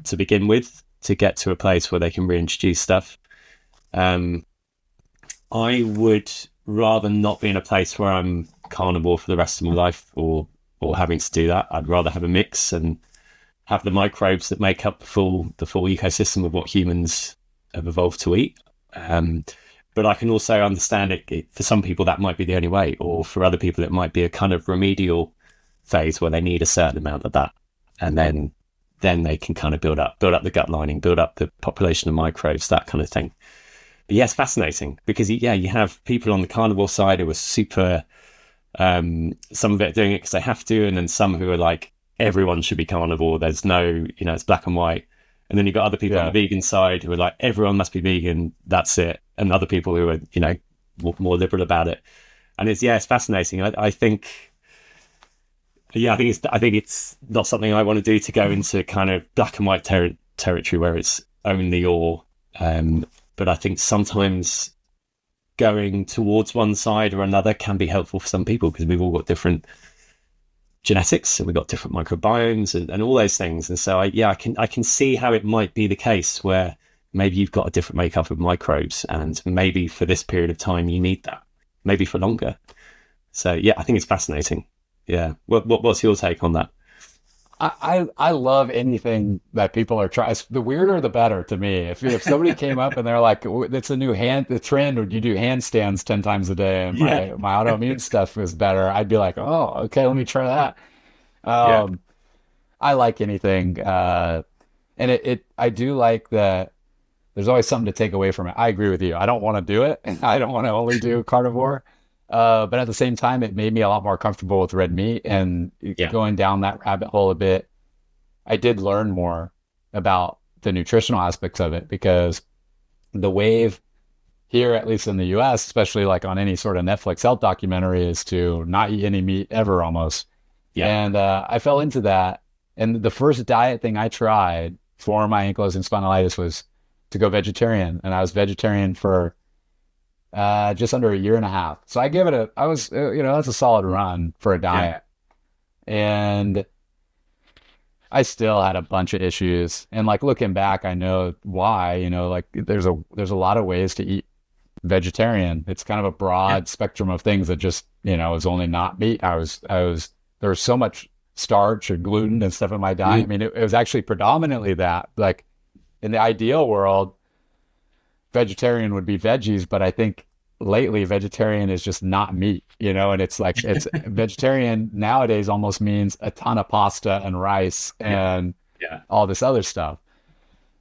to begin with to get to a place where they can reintroduce stuff. I would rather not be in a place where I'm carnivore for the rest of my life, or having to do that. I'd rather have a mix, and have the microbes that make up the full ecosystem of what humans have evolved to eat. Um, but I can also understand for some people that might be the only way, or for other people it might be a kind of remedial phase where they need a certain amount of that, and then they can kind of build up the gut lining, build up the population of microbes, that kind of thing. But yeah, it's fascinating because you have people on the carnivore side who are super. Some of it doing it because they have to, and then some who are like, everyone should be carnivore. There's no, it's black and white. And then you've got other people on the vegan side who are like, everyone must be vegan. That's it. And other people who are, more liberal about it. And it's fascinating. I think, I think it's not something I want to do, to go into kind of black and white territory where it's only or. But I think sometimes going towards one side or another can be helpful for some people, because we've all got different genetics and we've got different microbiomes and all those things. And so I can see how it might be the case where maybe you've got a different makeup of microbes, and maybe for this period of time you need that, maybe for longer. So yeah, I think it's fascinating. Yeah. What's your take on that? I love anything that people are trying. The weirder, the better to me. If somebody came up and they're like, "It's a new the trend, or you do handstands 10 times a day, and my autoimmune stuff is better," I'd be like, "Oh, okay, let me try that." Yeah. I like anything, and I do like that. There's always something to take away from it. I agree with you. I don't want to do it. I don't want to only do carnivore. But at the same time, it made me a lot more comfortable with red meat, and going down that rabbit hole a bit. I did learn more about the nutritional aspects of it, because the wave here, at least in the US, especially like on any sort of Netflix health documentary, is to not eat any meat ever almost. Yeah. And I fell into that. And the first diet thing I tried for my ankylosing spondylitis was to go vegetarian. And I was vegetarian for just under a year and a half. So I give it that's a solid run for a diet. Yeah. And I still had a bunch of issues. And like looking back, I know why, like there's a lot of ways to eat vegetarian. It's kind of a broad spectrum of things that just, is only not meat. There was so much starch or gluten and stuff in my diet. I mean, it was actually predominantly that. Like in the ideal world, vegetarian would be veggies, but I think lately vegetarian is just not meat, and it's vegetarian nowadays almost means a ton of pasta and rice and all this other stuff.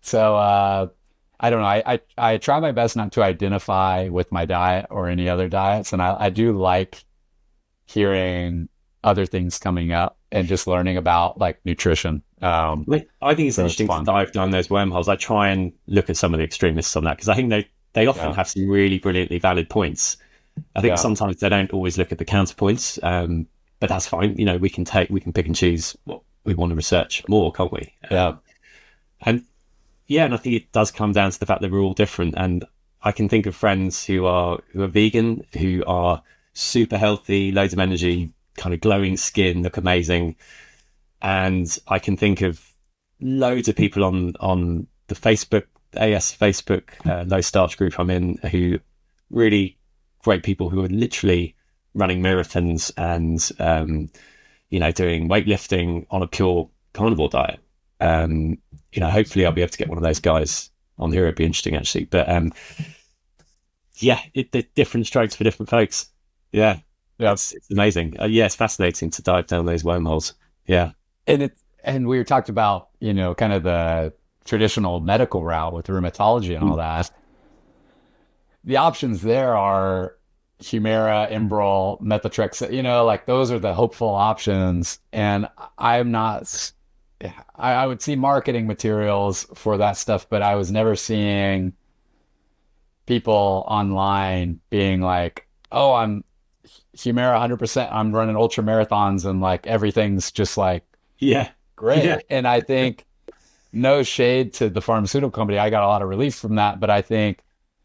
So I don't know. I try my best not to identify with my diet or any other diets, and I do like hearing other things coming up and just learning about like nutrition. I think it's interesting to dive down those wormholes. I try and look at some of the extremists on that, because I think they often have some really brilliantly valid points. I think sometimes they don't always look at the counterpoints, but that's fine. We can pick and choose what we want to research more, can't we? And I think it does come down to the fact that we're all different. And I can think of friends who are vegan, who are super healthy, loads of energy, kind of glowing skin, look amazing. And I can think of loads of people on the Facebook, low starch group I'm in, who really great people who are literally running marathons and, doing weightlifting on a pure carnivore diet. Hopefully I'll be able to get one of those guys on here. It'd be interesting actually. But the different strokes for different folks. Yeah. It's amazing. It's fascinating to dive down those wormholes. Yeah. And we talked about, kind of the traditional medical route with rheumatology and all that. The options there are Humira, Enbrel, methotrexate, like those are the hopeful options. And I would see marketing materials for that stuff, but I was never seeing people online being like, "Oh, I'm Humira 100%. I'm running ultra marathons and like everything's just like great." Yeah. And I think, no shade to the pharmaceutical company, I got a lot of relief from that. But I think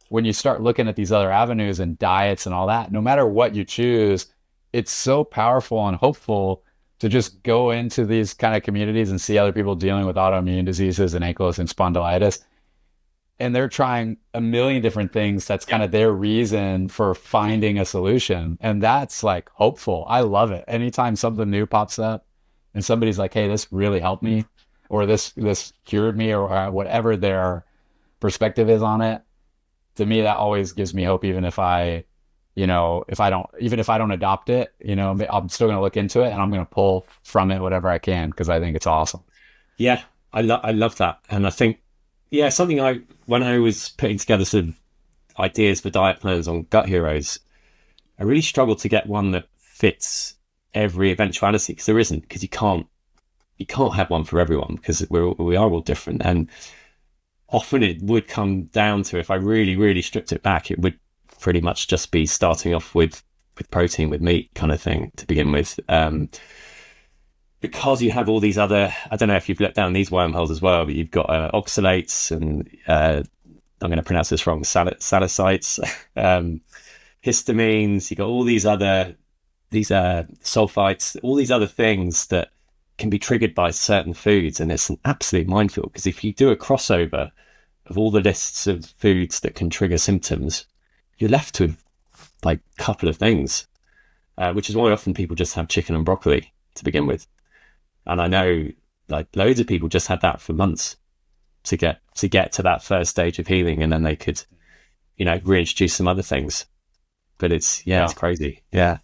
when you start looking at these other avenues and diets and all that, no matter what you choose, it's so powerful and hopeful to just go into these kind of communities and see other people dealing with autoimmune diseases and ankylosing spondylitis. And they're trying a million different things. That's kind of their reason for finding a solution. And that's like hopeful. I love it. Anytime something new pops up and somebody's like, "Hey, this really helped me," or this cured me, or whatever their perspective is on it. To me, that always gives me hope, even if even if I don't adopt it, I'm still going to look into it and I'm going to pull from it whatever I can, because I think it's awesome. Yeah, I love that. And I think, yeah, something when I was putting together some ideas for diet plans on Gut Heroes, I really struggled to get one that fits every eventuality, because there isn't, because you can't have one for everyone, because we are all different. And often it would come down to, if I really, really stripped it back, it would pretty much just be starting off with protein, with meat kind of thing to begin with. Because you have all these other, I don't know if you've looked down these wormholes as well, but you've got oxalates and I'm going to pronounce this wrong, salicylates, histamines. You've got all these sulfites, all these other things that can be triggered by certain foods. And it's an absolute minefield, because if you do a crossover of all the lists of foods that can trigger symptoms, you're left with like a couple of things, which is why often people just have chicken and broccoli to begin with. And I know like loads of people just had that for months to get to that first stage of healing, and then they could, reintroduce some other things. But it's crazy. Yeah.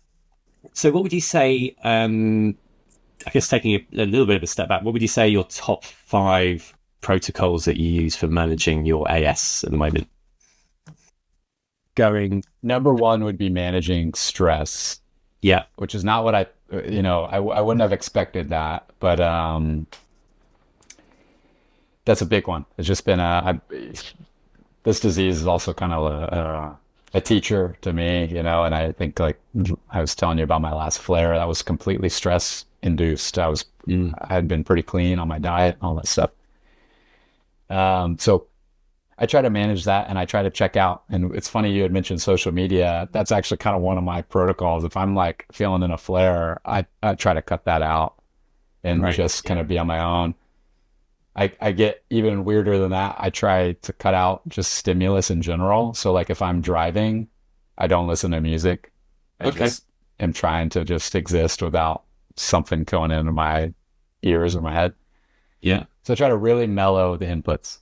So what would you say, I guess taking a little bit of a step back, what would you say your top 5 protocols that you use for managing your AS at the moment? Number 1 would be managing stress. Yeah. Which is not what I wouldn't have expected that, but that's a big one. It's just been this disease is also kind of a teacher to me, and I think, like I was telling you about my last flare, that was completely stress induced. I had been pretty clean on my diet, all that stuff. So I try to manage that, and I try to check out. And it's funny you had mentioned social media. That's actually kind of one of my protocols. If I'm like feeling in a flare, I try to cut that out and just kind of be on my own. I get even weirder than that. I try to cut out just stimulus in general. So like if I'm driving, I don't listen to music. I just am trying to just exist without something going into my ears or my head. Yeah. So I try to really mellow the inputs.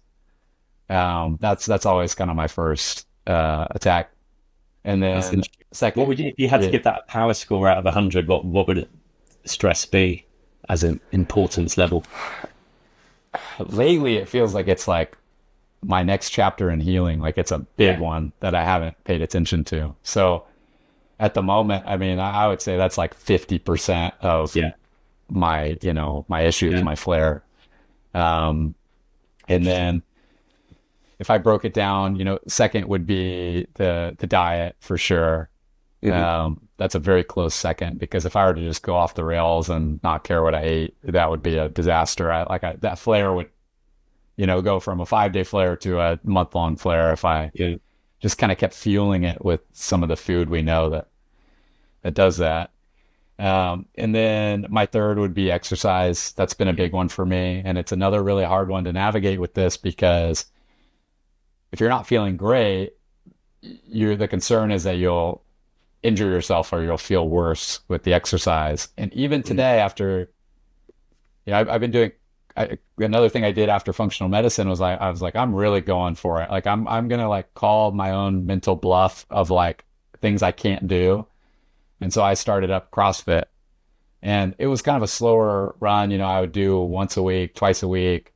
That's always kind of my first attack. And then second, what would you, if you had to give that a power score out of 100, what would stress be as an importance level? Lately, it feels like it's like my next chapter in healing. Like it's a big one that I haven't paid attention to. So at the moment, I mean, I would say that's like 50% of my, my issues, my flare. And then if I broke it down, second would be the diet for sure. Mm-hmm. That's a very close second, because if I were to just go off the rails and not care what I ate, that would be a disaster. That flare would, go from a 5-day flare to a month-long flare if I just kind of kept fueling it with some of the food we know that does that. And then my third would be exercise. That's been a big one for me. And it's another really hard one to navigate with this, because if you're not feeling great, the concern is that you'll injure yourself or you'll feel worse with the exercise. And even today, after, I've been doing, another thing I did after functional medicine was I was like, I'm really going for it. Like I'm going to like call my own mental bluff of like things I can't do. And so I started up CrossFit, and it was kind of a slower run. I would do once a week, twice a week.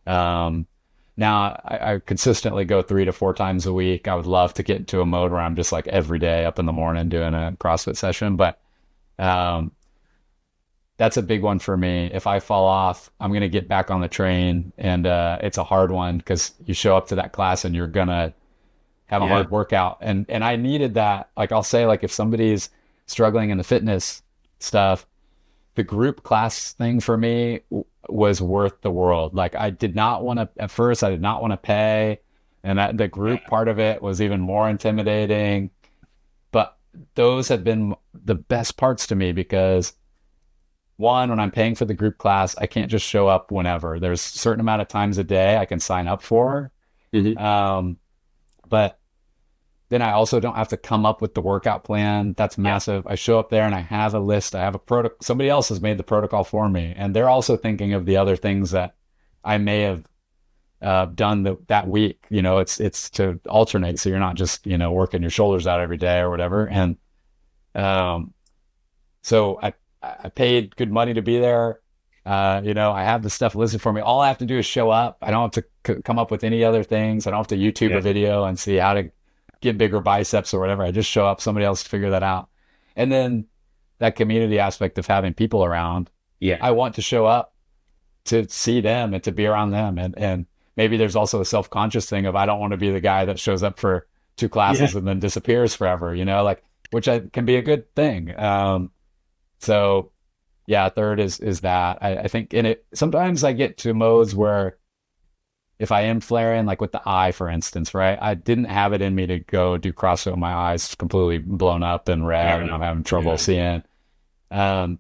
Now I consistently go 3 to 4 times a week. I would love to get into a mode where I'm just like every day up in the morning doing a CrossFit session. But that's a big one for me. If I fall off, I'm going to get back on the train. And it's a hard one, because you show up to that class and you're going to have a hard workout. And I needed that. Like I'll say, like if somebody's struggling in the fitness stuff, the group class thing for me was worth the world. Like I did not want to, at first I did not want to pay. And the group part of it was even more intimidating. But those have been the best parts to me, because one, when I'm paying for the group class, I can't just show up whenever. There's a certain amount of times a day I can sign up for. Mm-hmm. But then I also don't have to come up with the workout plan. That's massive. I show up there and I have a list. I have a protocol. Somebody else has made the protocol for me. And they're also thinking of the other things that I may have done that week. It's to alternate, so you're not just working your shoulders out every day or whatever. And um, so I paid good money to be there. I have the stuff listed for me. All I have to do is show up. I don't have to come up with any other things. I don't have to YouTube a Yeah. video and see how to get bigger biceps or whatever. I just show up. Somebody else figure that out. And then that community aspect of having people around. Yeah. I want to show up to see them and to be around them. And maybe there's also a self-conscious thing of I don't want to be the guy that shows up for two Yeah. classes and then disappears forever, like which can be a good thing. So yeah, third is that I think in it sometimes I get to modes where if I am flaring, like with the eye, for instance, right? I didn't have it in me to go do CrossFit with my eyes completely blown up and red Fair and I'm enough. having trouble Yeah. seeing. Um,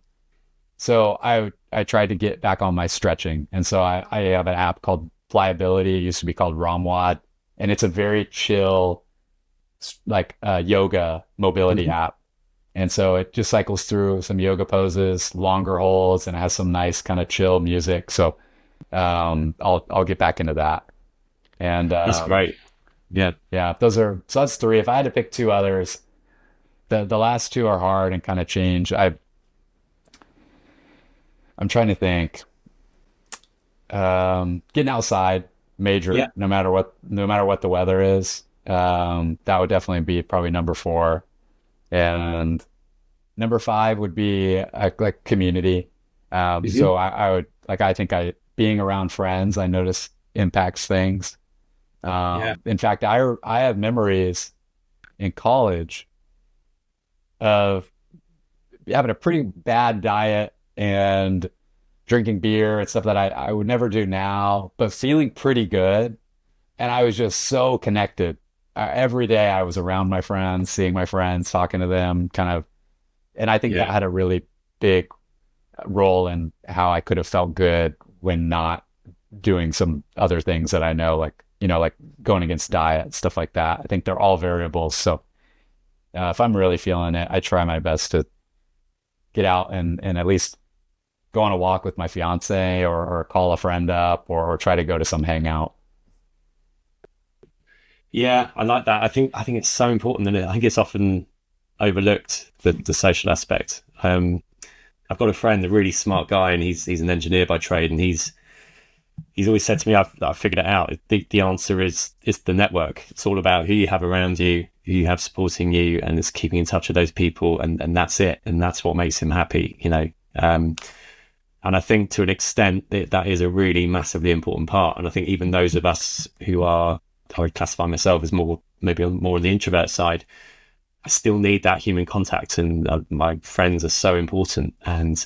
so I tried to get back on my stretching. And so I have an app called Flyability. It used to be called ROMWAD. And it's a very chill, like yoga mobility Mhm. app. And so it just cycles through some yoga poses, longer holds, and it has some nice kind of chill music. So I'll get back into that. And That's great. Yeah. yeah, so that's three. If I had to pick two others, the last two are hard and kind of change. I'm trying to think. Getting outside, major, Yeah. no matter what the weather is. That would definitely be probably number four. And number five would be like community. Mhm. So I would like I think I being around friends, I notice impacts things. Yeah. In fact, I have memories in college of having a pretty bad diet and drinking beer and stuff that I would never do now, but feeling pretty good. And I was just so connected. Every day I was around my friends, seeing my friends, talking to them, kind of. And I think that Yeah. had a really big role in how I could have felt good when not doing some other things that I know, like going against diet, stuff like that. I think they're all variables. So if I'm really feeling it, I try my best to get out and at least go on a walk with my fiance or call a friend up or try to go to some hangout. Yeah, I like that. I think it's so important, and I think it's often overlooked the social aspect. I've got a friend, a really smart guy, and he's an engineer by trade, and he's always said to me, I've figured it out. The answer is the network. It's all about who you have around you, who you have supporting you, and it's keeping in touch with those people, and that's it, and that's what makes him happy. And I think to an extent that is a really massively important part. And I think even those of us who are, I would classify myself as maybe more on the introvert side, I still need that human contact. And my friends are so important. And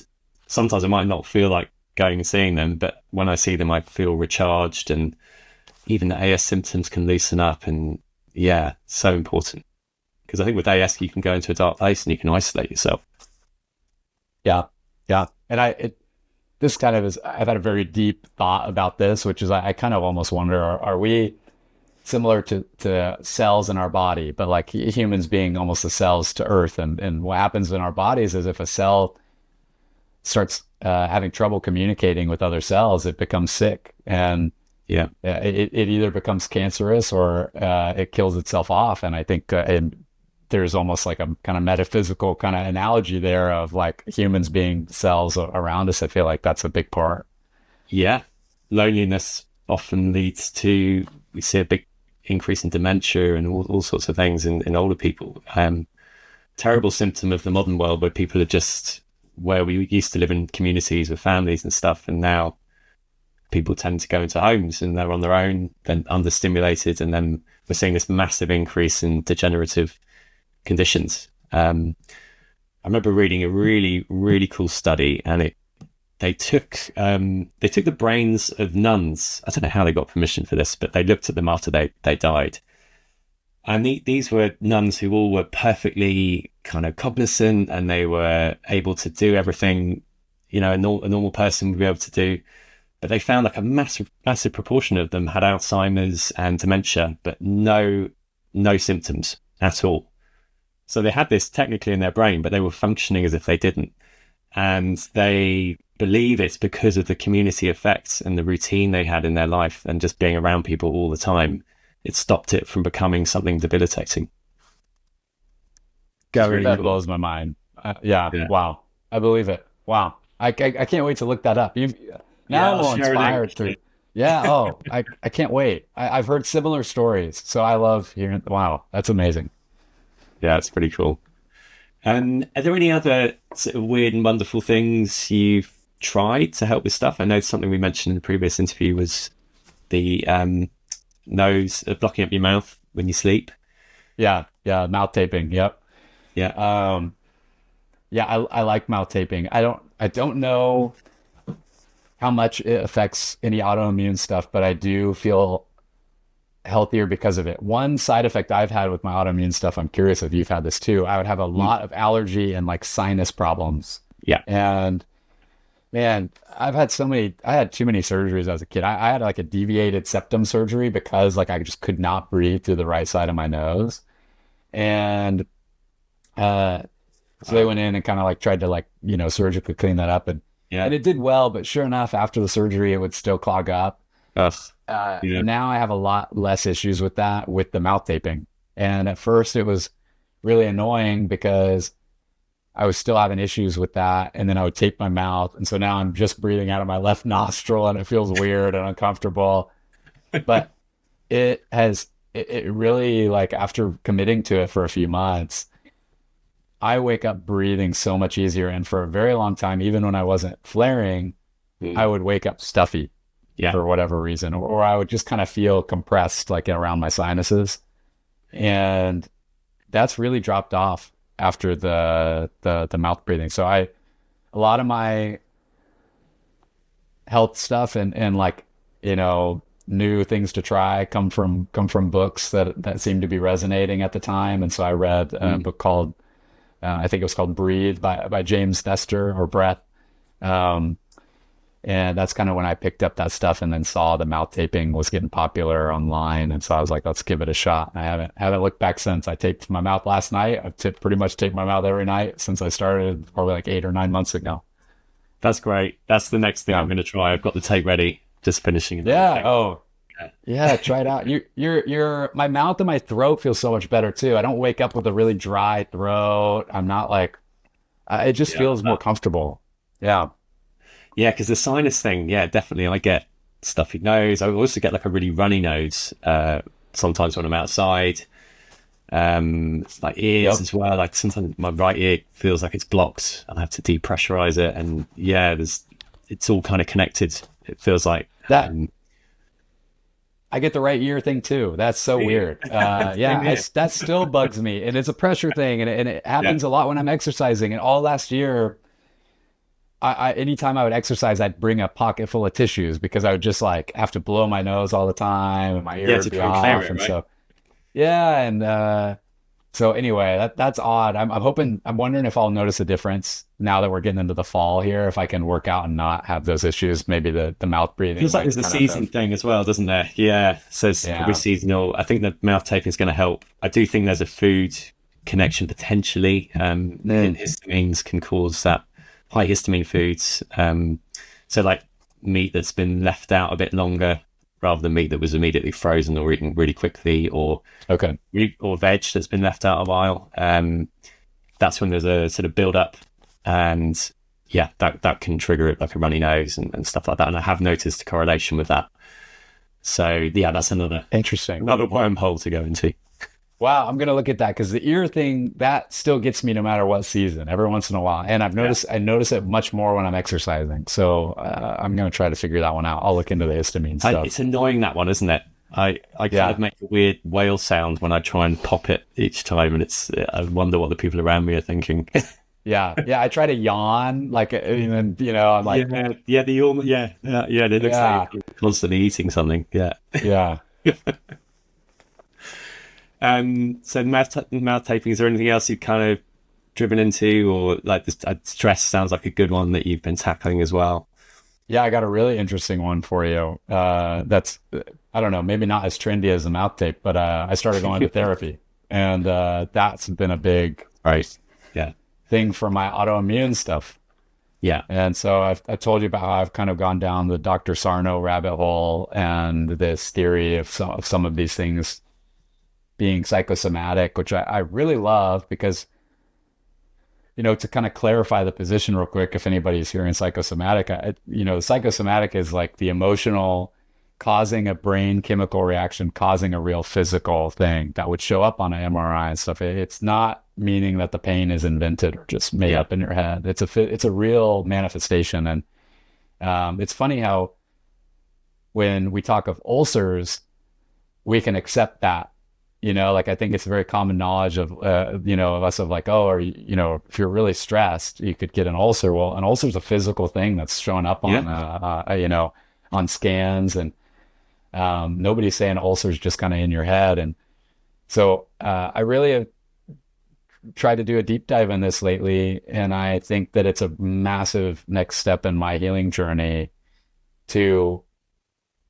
sometimes I might not feel like going and seeing them, but when I see them, I feel recharged, and even the AS symptoms can loosen up. And yeah, so important. Because I think with AS, you can go into a dark place and you can isolate yourself. Yeah. Yeah. And this kind of is, I've had a very deep thought about this, which is I kind of almost wonder, are we similar to cells in our body, but like humans being almost the cells to Earth. And what happens in our bodies is if a cell starts having trouble communicating with other cells, it becomes sick. And Yeah. it either becomes cancerous or it kills itself off. And I think there's almost like a kind of metaphysical kind of analogy there of like humans being cells around us. I feel like that's a big part. Yeah. Loneliness often leads to, we see a big increase in dementia and all sorts of things in older people. Terrible symptom of the modern world where people are just, where we used to live in communities with families and stuff. And now people tend to go into homes and they're on their own, then understimulated. And then we're seeing this massive increase in degenerative conditions. I remember reading a really, really cool study, and they took the brains of nuns. I don't know how they got permission for this, but they looked at them after they died. And these were nuns who all were perfectly kind of cognizant, and they were able to do everything, a normal person would be able to do. But they found like a massive proportion of them had Alzheimer's and dementia, but no symptoms at all. So they had this technically in their brain, but they were functioning as if they didn't. And they believe it's because of the community effects and the routine they had in their life and just being around people all the time. It stopped it from becoming something debilitating. Very That cool. blows my mind. Yeah. Yeah. Wow. I believe it. Wow. I can't wait to look that up. Yeah, Now I'm I'll all share a link. inspired to. Yeah. Oh, I can't wait. I've heard similar stories, so I love hearing. Wow, that's amazing. Yeah, it's pretty cool. Are there any other sort of weird and wonderful things you've tried to help with stuff? I know something we mentioned in the previous interview was the nose blocking up your mouth when you sleep. Yeah. Yeah. Mouth taping. Yep. Yeah. Um. Yeah. I like mouth taping. I don't know how much it affects any autoimmune stuff, but I do feel healthier because of it. One side effect I've had with my autoimmune stuff, I'm curious if you've had this too. I would have a Mm. lot of allergy and like sinus problems. Yeah. And man, I had too many surgeries as a kid. I had like a deviated septum surgery because like I just could not breathe through the right side of my nose. And uh, so they went in and kind of like tried to like, surgically clean that up Yeah. and it did well, but sure enough, after the surgery, it would still clog up. Ugh. Yeah. Now I have a lot less issues with that with the mouth taping. And at first it was really annoying because I was still having issues with that. And then I would tape my mouth. And so now I'm just breathing out of my left nostril and it feels weird and uncomfortable. But it really, like, after committing to it for a few months, I wake up breathing so much easier. And for a very long time, even when I wasn't flaring, I Mm. would wake up stuffy Yeah. for whatever reason, or I would just kind of feel compressed, like around my sinuses. And that's really dropped off after the mouth breathing. So a lot of my health stuff and like, new things to try come from books that seem to be resonating at the time. And so I read a Mm. book called I think it was called Breathe by James Nestor, or Breath. Um, and that's kind of when I picked up that stuff and then saw the mouth taping was getting popular online. And so I was like, let's give it a shot. And I haven't looked back since. I taped my mouth last night. I've pretty much taped my mouth every night since I started, probably like 8 or 9 months ago. That's great. That's the next thing Yeah. I'm going to try. I've got the tape ready. Just finishing another Yeah. thing. Oh, Yeah. yeah. Try it out. My mouth and my throat feel so much better too. I don't wake up with a really dry throat. I'm not like, it just Yeah. feels more comfortable. Yeah. Yeah, because the sinus thing, yeah, definitely. I get stuffy nose. I also get like a really runny nose sometimes when I'm outside. It's like ears Yep. as well. Like sometimes my right ear feels like it's blocked and I have to depressurize it. And yeah, it's all kind of connected. It feels like. That I get the right ear thing too. That's so weird. Same here. That still bugs me, and it's a pressure thing, and it Yeah. happens a lot when I'm exercising. And all last year, anytime I would exercise, I'd bring a pocket full of tissues because I would just like have to blow my nose all the time, and my ear Yeah, would to be try and clear off. it, And right? so, yeah, and so anyway, that's odd. I'm wondering if I'll notice a difference now that we're getting into the fall here. If I can work out and not have those issues, maybe the mouth breathing Feels like might there's a kind of season thing as well, doesn't there? Yeah. So it's probably yeah. seasonal. I think the mouth taping is going to help. I do think there's a food connection potentially. Histamines can cause that, high histamine foods. So like meat that's been left out a bit longer rather than meat that was immediately frozen or eaten really quickly, or Okay. veg that's been left out a while. That's when there's a sort of build up, and yeah, that can trigger it, like a runny nose and stuff like that. And I have noticed a correlation with that. So yeah, that's another Interesting. wormhole to go into. Wow, I'm gonna look at that because the ear thing that still gets me no matter what season, every once in a while. And Yeah. I notice it much more when I'm exercising. So I'm gonna try to figure that one out. I'll look into the histamine stuff. It's annoying, that one, isn't it? I kind Yeah. of make a weird whale sound when I try and pop it each time, and I wonder what the people around me are thinking. Yeah, yeah. I try to yawn, like, and then I'm like, Yeah, yeah. It looks yeah, like you're constantly eating something. Yeah. yeah. So mouth taping. Is there anything else you've kind of driven into, or like this stress sounds like a good one that you've been tackling as well? Yeah, I got a really interesting one for you. That's, I don't know, maybe not as trendy as the mouth tape, but I started going to therapy, and that's been a big Right. Yeah. thing for my autoimmune stuff. Yeah. And so I told you about how I've kind of gone down the Dr. Sarno rabbit hole and this theory of some of these things being psychosomatic, which I really love because, to kind of clarify the position real quick, if anybody's hearing psychosomatic, psychosomatic is like the emotional causing a brain chemical reaction, causing a real physical thing that would show up on an MRI and stuff. It's not meaning that the pain is invented or just made Yeah. up in your head. It's a real manifestation. And it's funny how when we talk of ulcers, we can accept that. Like I think it's very common knowledge of, of us of like, oh, or, if you're really stressed, you could get an ulcer. Well, an ulcer is a physical thing that's showing up on, Yeah. on scans, and nobody's saying ulcers just kind of in your head. And so I really have tried to do a deep dive in this lately, and I think that it's a massive next step in my healing journey to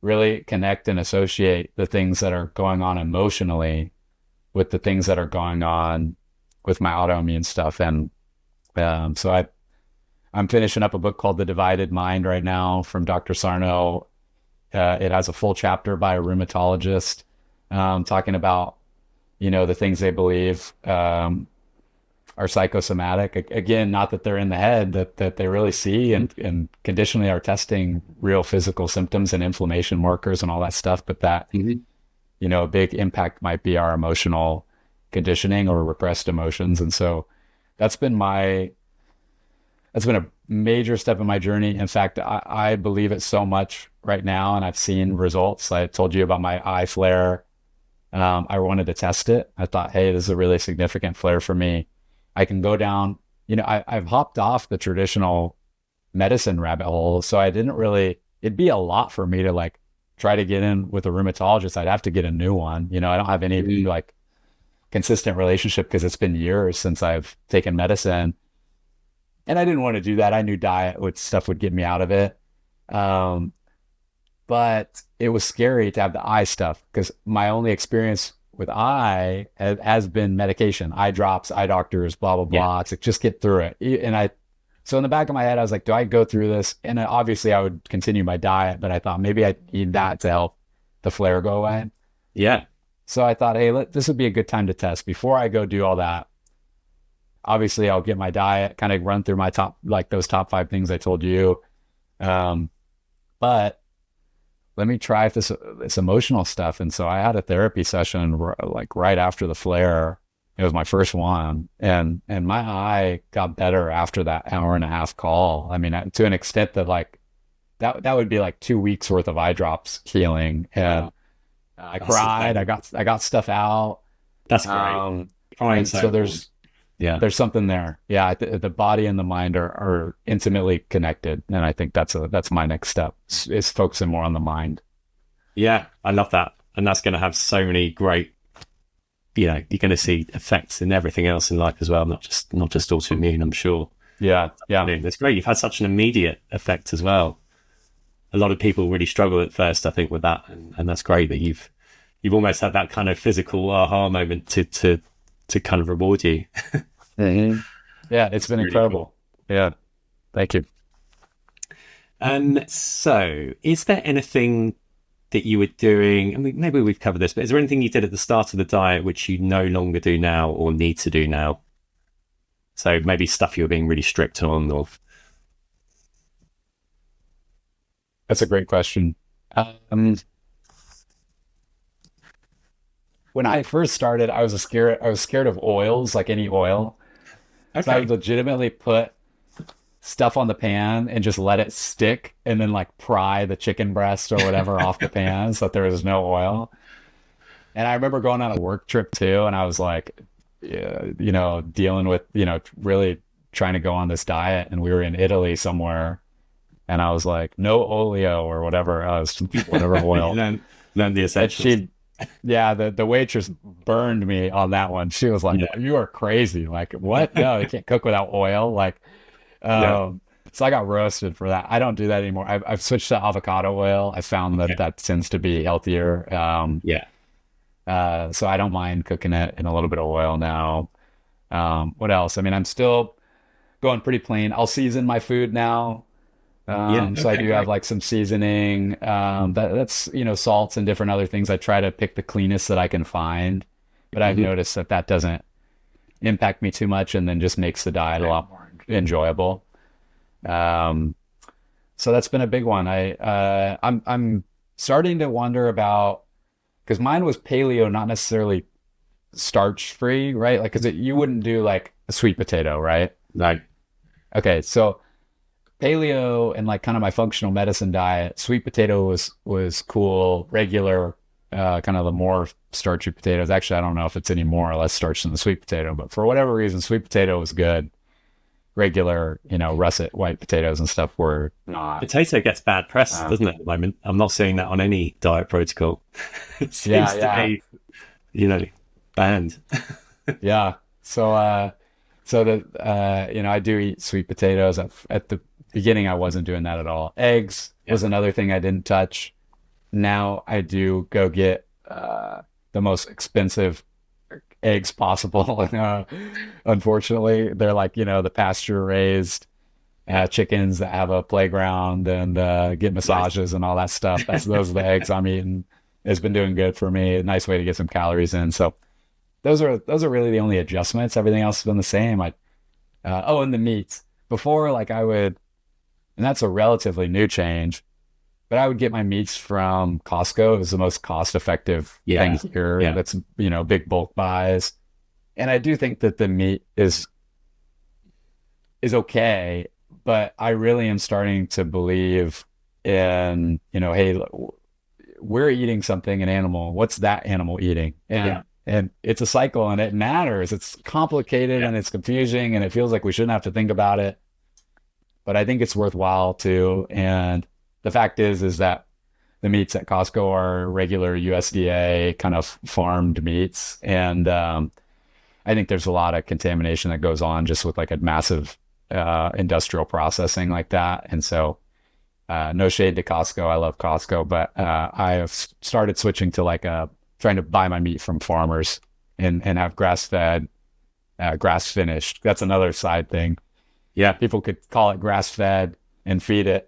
really connect and associate the things that are going on emotionally with the things that are going on with my autoimmune stuff. And I'm finishing up a book called The Divided Mind right now from Dr. Sarno. It has a full chapter by a rheumatologist talking about, the things they believe are psychosomatic. Again, not that they're in the head, that they really see and conditionally are testing real physical symptoms and inflammation markers and all that stuff. But that, a big impact might be our emotional conditioning or repressed emotions. And so that's been a major step in my journey. In fact, I believe it so much right now, and I've seen results. I told you about my eye flare. I wanted to test it. I thought, hey, this is a really significant flare for me. I can go down, I've hopped off the traditional medicine rabbit hole. So it'd be a lot for me to like try to get in with a rheumatologist. I'd have to get a new one. I don't have any like consistent relationship because it's been years since I've taken medicine. And I didn't want to do that. I knew diet would get me out of it. But it was scary to have the eye stuff because my only experience with eye has been medication, eye drops, eye doctors, blah, blah, Yeah. blah. It's like, just get through it. So in the back of my head, I was like, do I go through this? And obviously I would continue my diet, but I thought maybe I need that to help the flare go away. Yeah. So I thought, hey, this would be a good time to test before I go do all that. Obviously I'll get my diet, kind of run through my those top 5 things I told you. But let me try this emotional stuff. And so I had a therapy session like right after the flare. It was my first one, and my eye got better after that hour and a half call. I mean, to an extent that like that would be like 2 weeks worth of eye drops healing. And I cried. I got stuff out. That's great. And so there's something there. Yeah, the body and the mind are intimately connected, and I think that's my next step is focusing more on the mind. Yeah, I love that, and that's going to have so many great. You're going to see effects in everything else in life as well, not just autoimmune. I'm sure. Yeah. I mean, it's great. You've had such an immediate effect as well. A lot of people really struggle at first, I think, with that, and that's great that you've almost had that kind of physical aha moment to kind of reward you. Mm-hmm. Yeah, it's been really incredible. Cool. Yeah, thank you. So is there anything that you were doing? I mean, maybe we've covered this, but is there anything you did at the start of the diet which you no longer do now or need to do now? So maybe stuff you're being really strict on, or That's a great question. When I first started, I was scared of oils, like any oil. So I would legitimately put stuff on the pan and just let it stick and then like pry the chicken breast or whatever off the pan so that there was no oil. And I remember going on a work trip too, and I was like, yeah, dealing with, really trying to go on this diet. And we were in Italy somewhere, and I was like, no oleo or whatever, whatever oil. learn the And essentials. the waitress burned me on that one. She was like, Yeah. you are crazy. Like, what? No, you can't cook without oil. Like, Yeah. so I got roasted for that. I don't do that anymore. I've switched to avocado oil. I found that tends to be healthier. Yeah. So I don't mind cooking it in a little bit of oil now. What else? I mean, I'm still going pretty plain. I'll season my food now. Yeah. So I Okay. do have Great. like some seasoning, that's, salts and different other things. I try to pick the cleanest that I can find, but I've Mhm. noticed that that doesn't impact me too much and then just makes the diet a lot more enjoyable. Um, so that's been a big one. I'm starting to wonder about, because mine was paleo, not necessarily starch free, right? Like, because you wouldn't do like a sweet potato, right? No. Okay, so paleo and like kind of my functional medicine diet, sweet potato was cool. Regular, kind of the more starchy potatoes. Actually, I don't know if it's any more or less starch than the sweet potato, but for whatever reason, sweet potato was good. Regular, russet white potatoes and stuff were not. Potato gets bad press, Um, doesn't it, at the moment? I'm not seeing that on any diet protocol. It yeah, seems to yeah, be, you know, banned. yeah. So that I do eat sweet potatoes. At the beginning, I wasn't doing that at all. Eggs Yeah. was another thing I didn't touch. Now I do go get the most expensive eggs possible. Unfortunately, they're like, the pasture raised Yeah. chickens that have a playground and get Nice. massages and all that stuff. Those are the eggs I'm eating. It's been doing good for me. A nice way to get some calories in. So those are really the only adjustments. Everything else has been the same. And the meats. Before, like I would, and that's a relatively new change, but I would get my meats from Costco. It was the most cost effective thing Yeah. here. Yeah. That's, big bulk buys. And I do think that the meat is okay, but I really am starting to believe in, hey, we're eating something, an animal. What's that animal eating? Yeah. And it's a cycle and it matters. It's complicated Yeah. and it's confusing and it feels like we shouldn't have to think about it. But I think it's worthwhile too. And the fact is that the meats at Costco are regular USDA kind of farmed meats. And I think there's a lot of contamination that goes on just with like a massive industrial processing like that. And so, no shade to Costco. I love Costco, but I have started switching to like trying to buy my meat from farmers and have grass fed, grass finished. That's another side thing. Yeah. People could call it grass fed and feed it,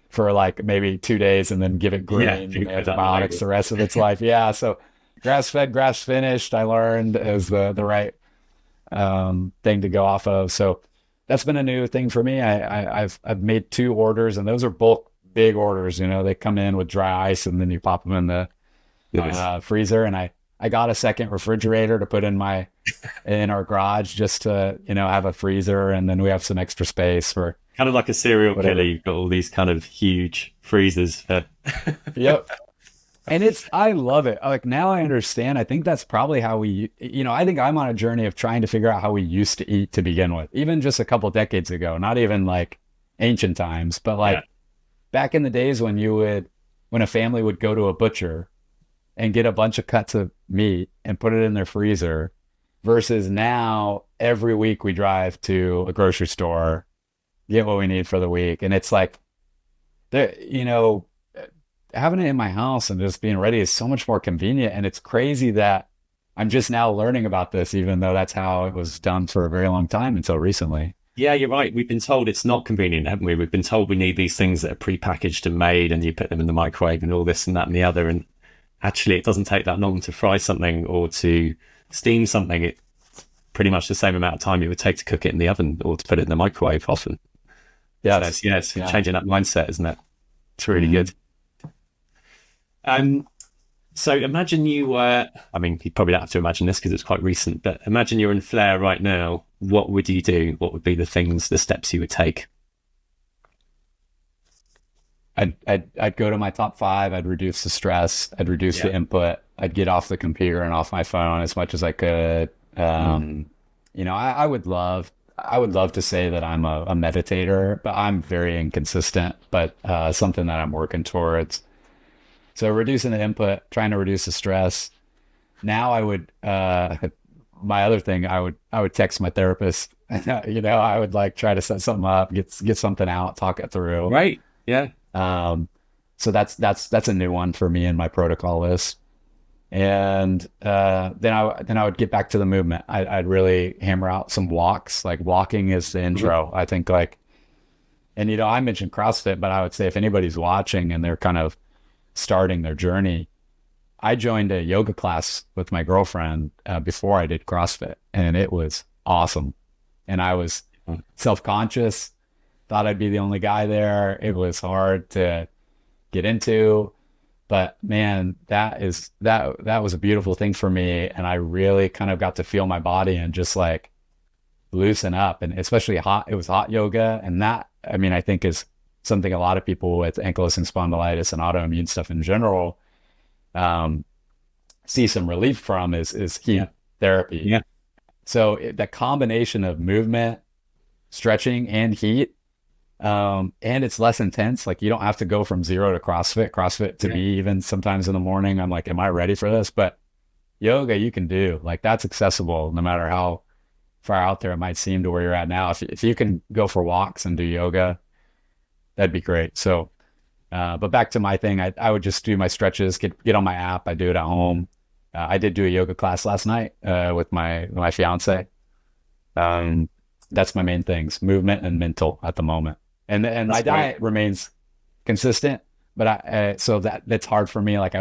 for like maybe 2 days and then give it Yeah. grain and Figure it out the antibiotics label. the rest of its life. Yeah. So grass fed, grass finished, I learned is the right thing to go off of. So that's been a new thing for me. I've made 2 orders and those are bulk big orders. They come in with dry ice and then you pop them in the Nice. freezer. And I got a second refrigerator to put in our garage just to, have a freezer. And then we have some extra space for Kind of like a serial killer. whatever. You've got all these kind of huge freezers for. Yep. And I love it. Like now I understand. I think that's probably how I think I'm on a journey of trying to figure out how we used to eat to begin with, even just a couple decades ago, not even like ancient times, but Yeah. like back in the days when a family would go to a butcher and get a bunch of cuts of meat and put it in their freezer versus now every week we drive to a grocery store, get what we need for the week. And it's like, having it in my house and just being ready is so much more convenient. And it's crazy that I'm just now learning about this, even though that's how it was done for a very long time until recently. Yeah, you're right. We've been told it's not convenient, haven't we? We've been told we need these things that are prepackaged and made, and you put them in the microwave and all this and that and the other. And actually, it doesn't take that long to fry something or to steam something. It's pretty much the same amount of time it would take to cook it in the oven or to put it in the microwave often. So Yes. it's Yeah. changing that mindset, isn't it? It's really Mhm. good. Um, so imagine you were, I mean, you probably don't have to imagine this because it's quite recent, but imagine you're in Flare right now. What would you do? What would be the steps you would take? I'd go to my top 5. I'd reduce the stress. I'd reduce Yeah. the input. I'd get off the computer and off my phone as much as I could. I would love to say that I'm a meditator, but I'm very inconsistent, but something that I'm working towards. So reducing the input, trying to reduce the stress. Now I would, my other thing, I would text my therapist. I would like try to set something up, get something out, talk it through. Right. Yeah. Um, so that's a new one for me in my protocol list. And then I would get back to the movement. I'd really hammer out some walks. Like walking is the intro. I think like, and I mentioned CrossFit, but I would say if anybody's watching and they're kind of starting their journey, I joined a yoga class with my girlfriend before I did CrossFit, and it was awesome. And I was self-conscious, thought I'd be the only guy there. It was hard to get into, but man, that was a beautiful thing for me. And I really kind of got to feel my body and just like loosen up, and especially it was hot yoga. And that, I mean, I think is something a lot of people with ankylosing spondylitis and autoimmune stuff in general um, see some relief from is heat therapy. Yeah. So the combination of movement, stretching, and heat, and it's less intense. Like you don't have to go from zero to CrossFit. CrossFit to me, even sometimes in the morning, I'm like, am I ready for this? But yoga you can do. Like that's accessible no matter how far out there it might seem to where you're at now. If you can go for walks and do yoga, that'd be great. So, but back to my thing, I would just do my stretches, get on my app. I do it at home. I did do a yoga class last night with my fiance. That's my main things, movement and mental at the moment. And my diet remains consistent, but so that's hard for me. Like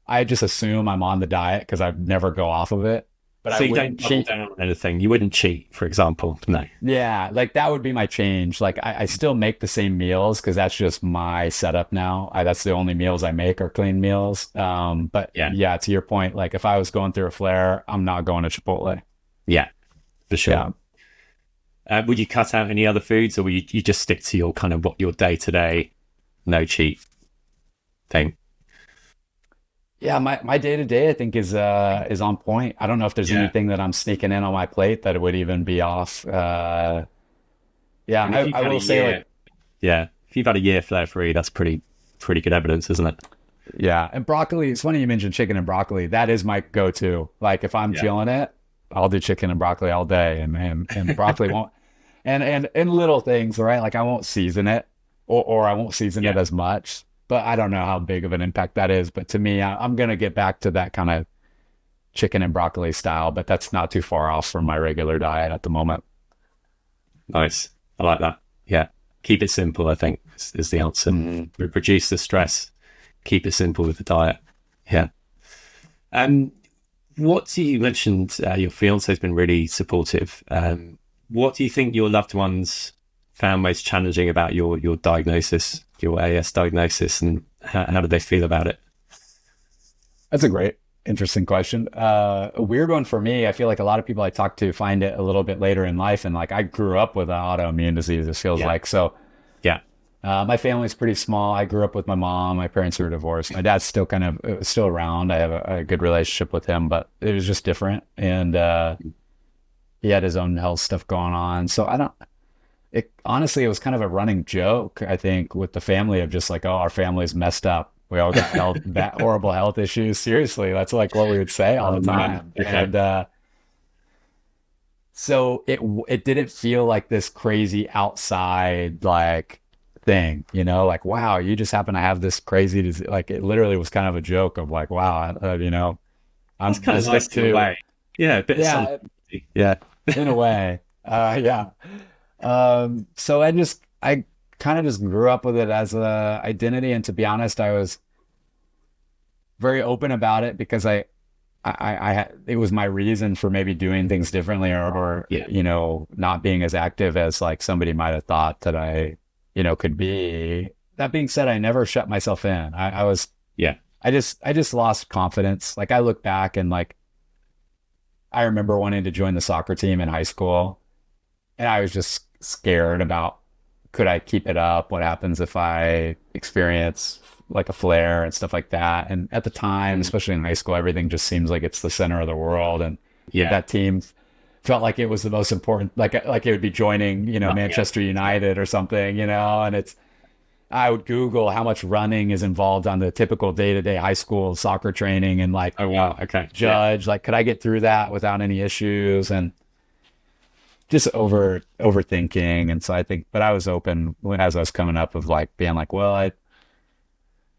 I just assume I'm on the diet because I never go off of it. But So I you don't wouldn't double cheat. down on anything. You wouldn't cheat, for example. No. Yeah, like that would be my change. Like I still make the same meals because that's just my setup now. That's the only meals I make are clean meals. But Yeah. yeah, to your point, like if I was going through a flare, I'm not going to Chipotle. Yeah, for Yeah. sure. Would you cut out any other foods, or would you just stick to your kind of what your day to day no cheat thing? Yeah, my day to day I think is on point. I don't know if there's Yeah. anything that I'm sneaking in on my plate that it would even be off. Yeah, And if you've I had a will say like year, yeah, if you've had a year flare free, that's pretty good evidence, isn't it? yeah, and broccoli, it's funny you mentioned chicken and broccoli. That is my go-to. Like if I'm Yeah. feeling it, I'll do chicken and broccoli all day and broccoli won't and little things, right? Like I won't season it or I won't season it Yeah. as much. But I don't know how big of an impact that is. But to me, I'm gonna get back to that kind of chicken and broccoli style, but that's not too far off from my regular diet at the moment. Nice. I like that. Yeah. Keep it simple, I think, is the answer. Reduce the stress. Keep it simple with the diet. Yeah. Um, what do you mentioned? Your fiance has been really supportive. What do you think your loved ones found most challenging about your diagnosis, your AS diagnosis, and how did they feel about it? That's a great, interesting question. A weird one for me. I feel like a lot of people I talk to find it a little bit later in life, and like I grew up with an autoimmune disease. It feels Yeah. like so. Yeah. My family's pretty small. I grew up with my mom. My parents were divorced. My dad's still kind of still around. I have a good relationship with him, but it was just different. And he had his own health stuff going on. So I don't. It honestly, it was kind of a running joke. I think with the family of just like, oh, our family's messed up. We all got horrible health issues. Seriously, that's like what we would say all Oh, the man. time. Okay. And so it didn't feel like this crazy outside like thing, like wow, you just happen to have this crazy disease. Like it literally was kind of a joke of like wow, That's I'm kind of messed up nice in a too. way. Yeah, a bit of Yeah, something. Yeah. in a way. Yeah. So I kind of just grew up with it as a identity, and to be honest, I was very open about it because it was my reason for maybe doing things differently or Yeah. not being as active as like somebody might have thought that I could be. That being said, I never shut myself in. I was, Yeah. I just lost confidence. Like I look back and like, I remember wanting to join the soccer team in high school and I was just scared about could I keep it up? What happens if I experience like a flare and stuff like that? And at the time, especially in high school, everything just seems like it's the center of the world. And Yeah. that team felt like it was the most important, like it would be joining, Yeah. Manchester United or something, and I would Google how much running is involved on the typical day-to-day high school soccer training and like Oh, wow. Okay. Yeah. judge, like, could I get through that without any issues? And just overthinking. And so I think, but I was open when, as I was coming up of like being like, well,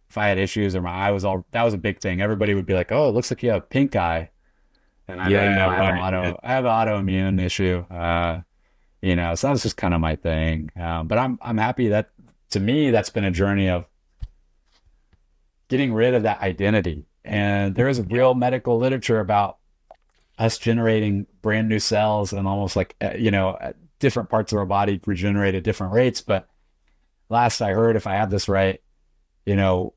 if I had issues or my eye was all, that was a big thing. Everybody would be like, "Oh, it looks like you have pink eye," and I'd be like, "No, Yeah, right. Yeah. I have an autoimmune issue." So that's just kind of my thing. But I'm happy that, to me, that's been a journey of getting rid of that identity. And there is real medical literature about us generating brand new cells and almost like, different parts of our body regenerate at different rates. But last I heard, if I have this right,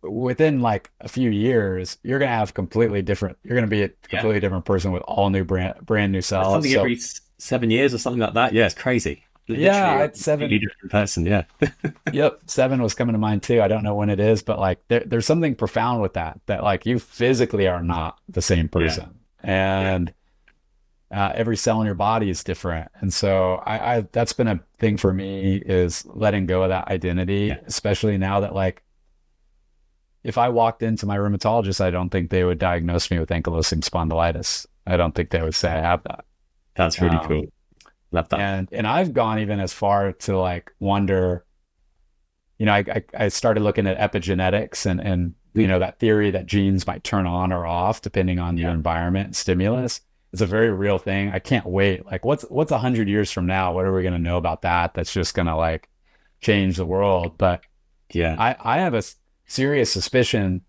within like a few years, you're going to have you're going to be a Yeah. completely different person with all new brand new It's cells. something So every 7 years or something like that. Yeah, it's crazy. yeah, Literally a I'd completely seven. different person. Yeah. Yep. Seven was coming to mind too. I don't know when it is, but like there's something profound with that like you physically are not the same Yeah. person. Yeah. And every cell in your body is different. And so I that's been a thing for me, is letting go of that identity, Yeah. especially now that, like, if I walked into my rheumatologist, I don't think they would diagnose me with ankylosing spondylitis. I don't think they would say I have that. That's really Um, cool. Love that. and I've gone even as far to like wonder, I started looking at epigenetics and that theory that genes might turn on or off depending on your Yeah. environment and stimulus. It's a very real thing. I can't wait. Like, what's 100 years from now? What are we going to know about that? That's just going to like change the world. But Yeah. I have a serious suspicion.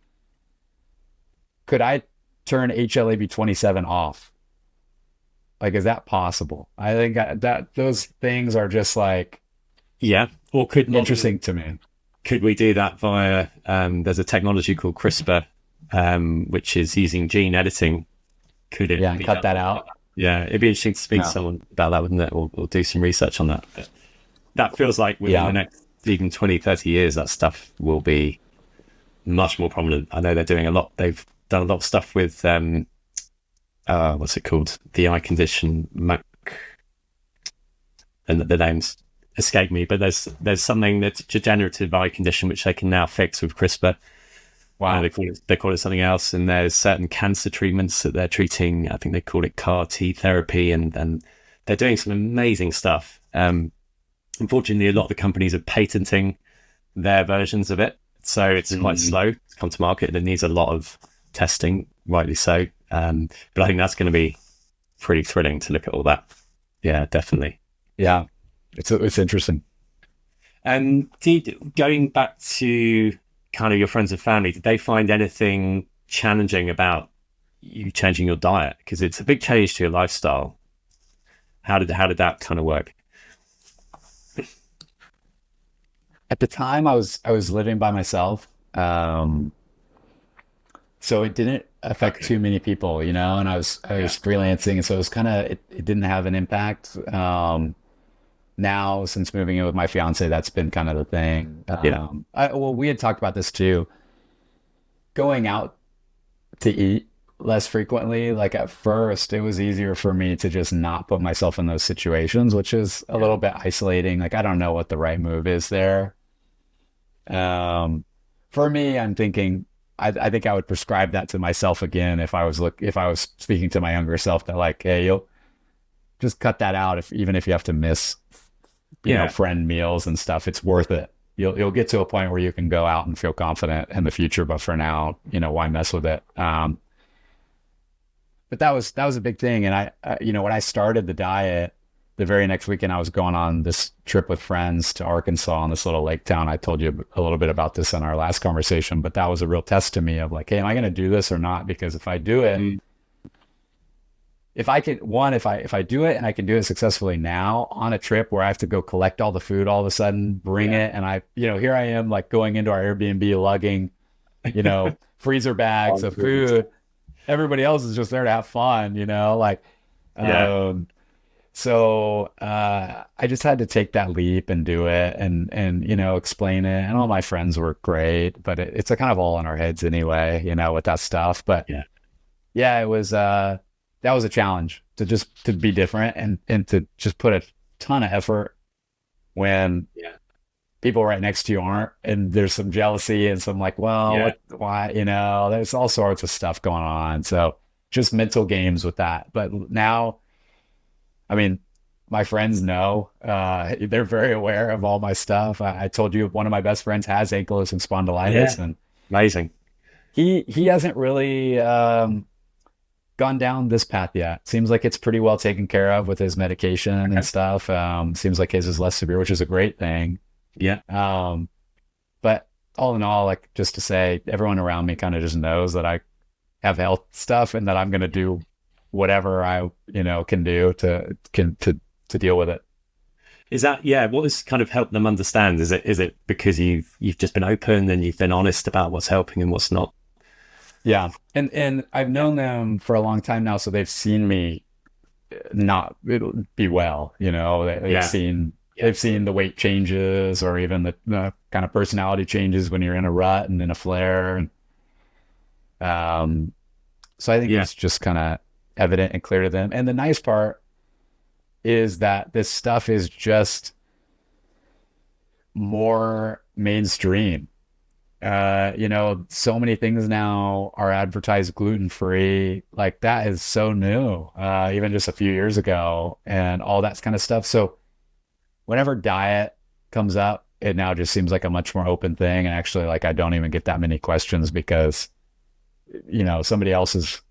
Could I turn HLA-B27 off? Like, is that possible? I think that those things are just like Yeah. Or interesting to me. could we do that via, there's a technology called CRISPR, which is using gene editing. Could it Yeah, and be cut done? that out. Yeah. It'd be interesting to speak to No. someone about that, wouldn't it? Or do some research on that. But that feels like within the Yeah. next even 20, 30 years, that stuff will be much more prominent. I know they're doing a lot. They've done a lot of stuff with, what's it called? The eye condition, and the names escape me, but there's something that's a degenerative eye condition which they can now fix with CRISPR. Wow. They call it something else, and there's certain cancer treatments that they're treating. I think they call it CAR T therapy, and they're doing some amazing stuff. Unfortunately, a lot of the companies are patenting their versions of it, so it's quite slow to come to market, and it needs a lot of testing, rightly so. But I think that's going to be pretty thrilling to look at all that. Yeah, definitely. Yeah. It's interesting. And going back to kind of your friends and family, did they find anything challenging about you changing your diet? Because it's a big change to your lifestyle. How did that kind of work? At the time, I was living by myself, so it didn't affect Okay. too many people, and I was Yeah. freelancing, and so it was kind of it didn't have an impact. Now, since moving in with my fiance, that's been kind of the thing. Yeah. Well, we had talked about this too. Going out to eat less frequently. Like, at first, it was easier for me to just not put myself in those situations, which is a Yeah. little bit isolating. Like, I don't know what the right move is there. Um, for me, I'm thinking, I think I would prescribe that to myself again if I was speaking to my younger self, that like, hey, you'll just cut that out, even if you have to miss, Yeah. friend meals and stuff. It's worth it. You'll get to a point where you can go out and feel confident in the future, but for now, why mess with it? But that was a big thing. And when I started the diet, the very next weekend I was going on this trip with friends to Arkansas, in this little lake town. I told you a little bit about this in our last conversation, but that was a real test to me of like, hey, am I going to do this or not? Because if I do it, Mm. if I can, one, if I do it and I can do it successfully now on a trip where I have to go collect all the food all of a sudden, bring Yeah. it, and here I am, like, going into our Airbnb, lugging, freezer bags Oh, of goodness. food. Everybody else is just there to have fun, like, Yeah. um, so I just had to take that leap and do it, and explain it. And all my friends were great, but it's a kind of all in our heads anyway, with that stuff. But Yeah. yeah, it was that was a challenge to be different, and to just put a ton of effort when Yeah. people right next to you aren't, and there's some jealousy and some like, well, Yeah. why, there's all sorts of stuff going on. So just mental games with that. But now, I mean, my friends know, they're very aware of all my stuff. I told you one of my best friends has ankylosing Yeah. spondylitis, and Amazing. He hasn't really gone down this path yet. Seems like it's pretty well taken care of with his medication and Okay. stuff. Seems like his is less severe, which is a great thing. Yeah. Um, but all in all, like just to say, everyone around me kind of just knows that I have health stuff and that I'm going to do whatever I, can do to deal with it. Is that, yeah, what has kind of helped them understand? Is it because you've just been open and you've been honest about what's helping and what's not? Yeah. And I've known them for a long time now, so they've seen me not be well, Yeah. Yeah. they've seen the weight changes or even the kind of personality changes when you're in a rut and in a flare. And so I think Yeah. it's just kind of evident and clear to them. And the nice part is that this stuff is just more mainstream. So many things now are advertised gluten free. Like that is so new, even just a few years ago, and all that kind of stuff. So whenever diet comes up, it now just seems like a much more open thing. And actually, like I don't even get that many questions because, somebody else is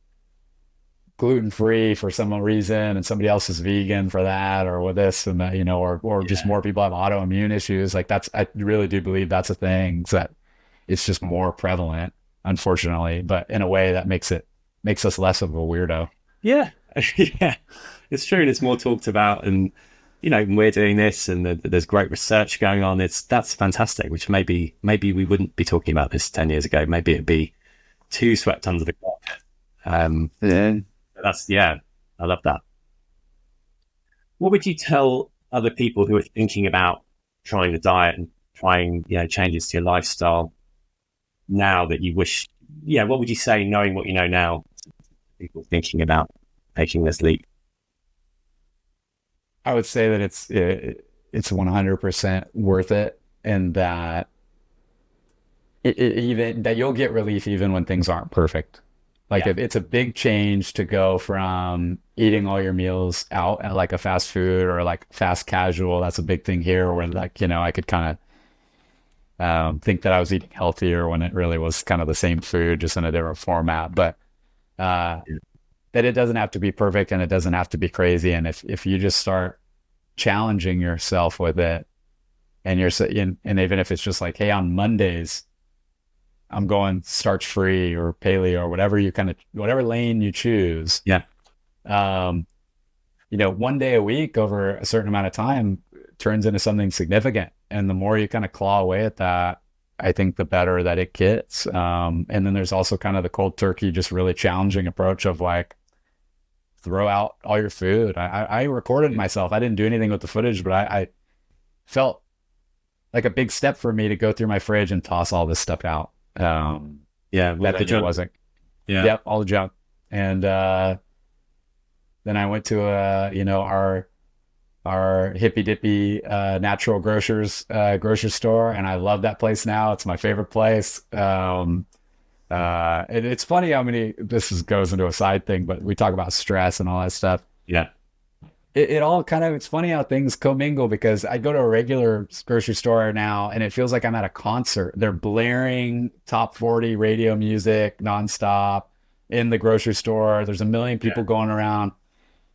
gluten free for some reason and somebody else is vegan for that or with this and that, or just Yeah. more people have autoimmune issues. Like I really do believe that's a thing. So that it's just more prevalent, unfortunately, but in a way that makes us less of a weirdo. Yeah. Yeah. It's true. And it's more talked about. And, we're doing this and there's great research going on. That's fantastic, which maybe we wouldn't be talking about this 10 years ago. Maybe it'd be too swept under the carpet. Yeah. Yeah, I love that. What would you tell other people who are thinking about trying the diet and trying, changes to your lifestyle now that you wish, what would you say knowing what you know now to people thinking about taking this leap? I would say that it's 100% worth it, and that even that you'll get relief even when things aren't perfect. Like Yeah. if it's a big change to go from eating all your meals out at like a fast food or like fast casual. That's a big thing here where like, I could kind of think that I was eating healthier when it really was kind of the same food, just in a different format. But uh, Yeah. that it doesn't have to be perfect and it doesn't have to be crazy. And if you just start challenging yourself with it and and even if it's just like, hey, on Mondays, I'm going starch free or paleo or whatever lane you choose. Yeah. Um, one day a week over a certain amount of time turns into something significant. And the more you kind of claw away at that, I think the better that it gets. And then there's also kind of the cold turkey, just really challenging approach of like, throw out all your food. I recorded myself. I didn't do anything with the footage, but I felt like a big step for me to go through my fridge and toss all this stuff out. Yeah. That With I the knew junk. wasn't. Yeah. Yep, all the junk. And then I went to our hippy dippy natural grocery store, and I love that place now. It's my favorite place. And it's funny how many goes into a side thing, but we talk about stress and all that stuff. Yeah. It all kind of, it's funny how things commingle because I go to a regular grocery store now and it feels like I'm at a concert. They're blaring top 40 radio music nonstop in the grocery store. There's a million people Yeah. going around.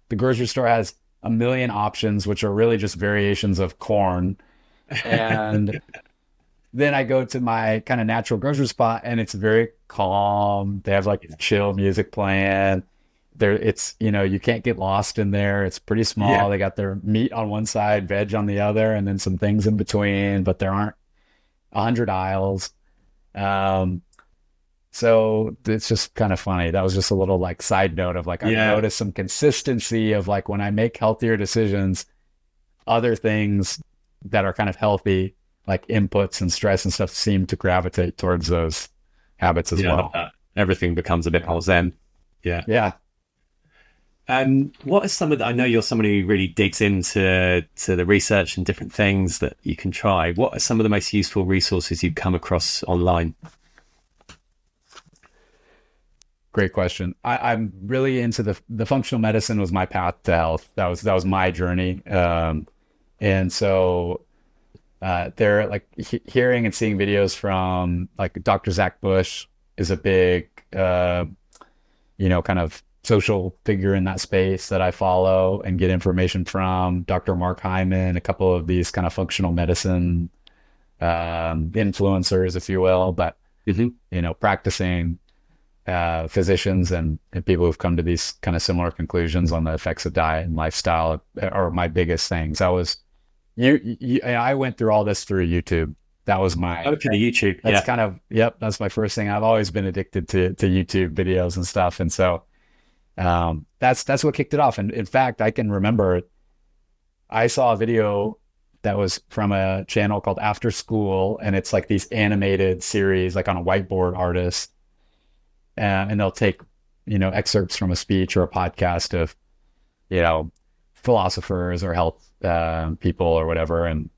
The grocery store has a million options, which are really just variations of corn. And then I go to my kind of natural grocery spot and it's very calm. They have like chill music playing. You can't get lost in there. It's pretty Yeah. small. They got their meat on one side, veg on the other, and then some things in between, but there aren't 100 aisles. Um, so it's just kind of funny. That was just a little like side note of like, I've Yeah. noticed some consistency of like when I make healthier decisions, other things that are kind of healthy, like inputs and stress and stuff, seem to gravitate towards those habits as Yeah. I love well. that. Everything becomes a bit more zen. Yeah. Yeah. What are some of the, I know you're somebody who really digs into the research and different things that you can try. What are some of the most useful resources you've come across online? Great question. I'm really into the functional medicine was my path to health. That was my journey. And so they're like hearing and seeing videos from like Dr. Zach Bush is a big, kind of social figure in that space that I follow and get information from. Dr. Mark Hyman, a couple of these kind of functional medicine influencers, if you will, but practicing physicians and people who've come to these kind of similar conclusions on the effects of diet and lifestyle are my biggest things. I went through all this through YouTube. That was YouTube. That's kind of, yep. That's my first thing. I've always been addicted to YouTube videos and stuff. And so, that's what kicked it off. And in fact, I can remember I saw a video that was from a channel called After School. And it's like these animated series, like on a whiteboard artist. And they'll take, excerpts from a speech or a podcast of, philosophers or health people or whatever. And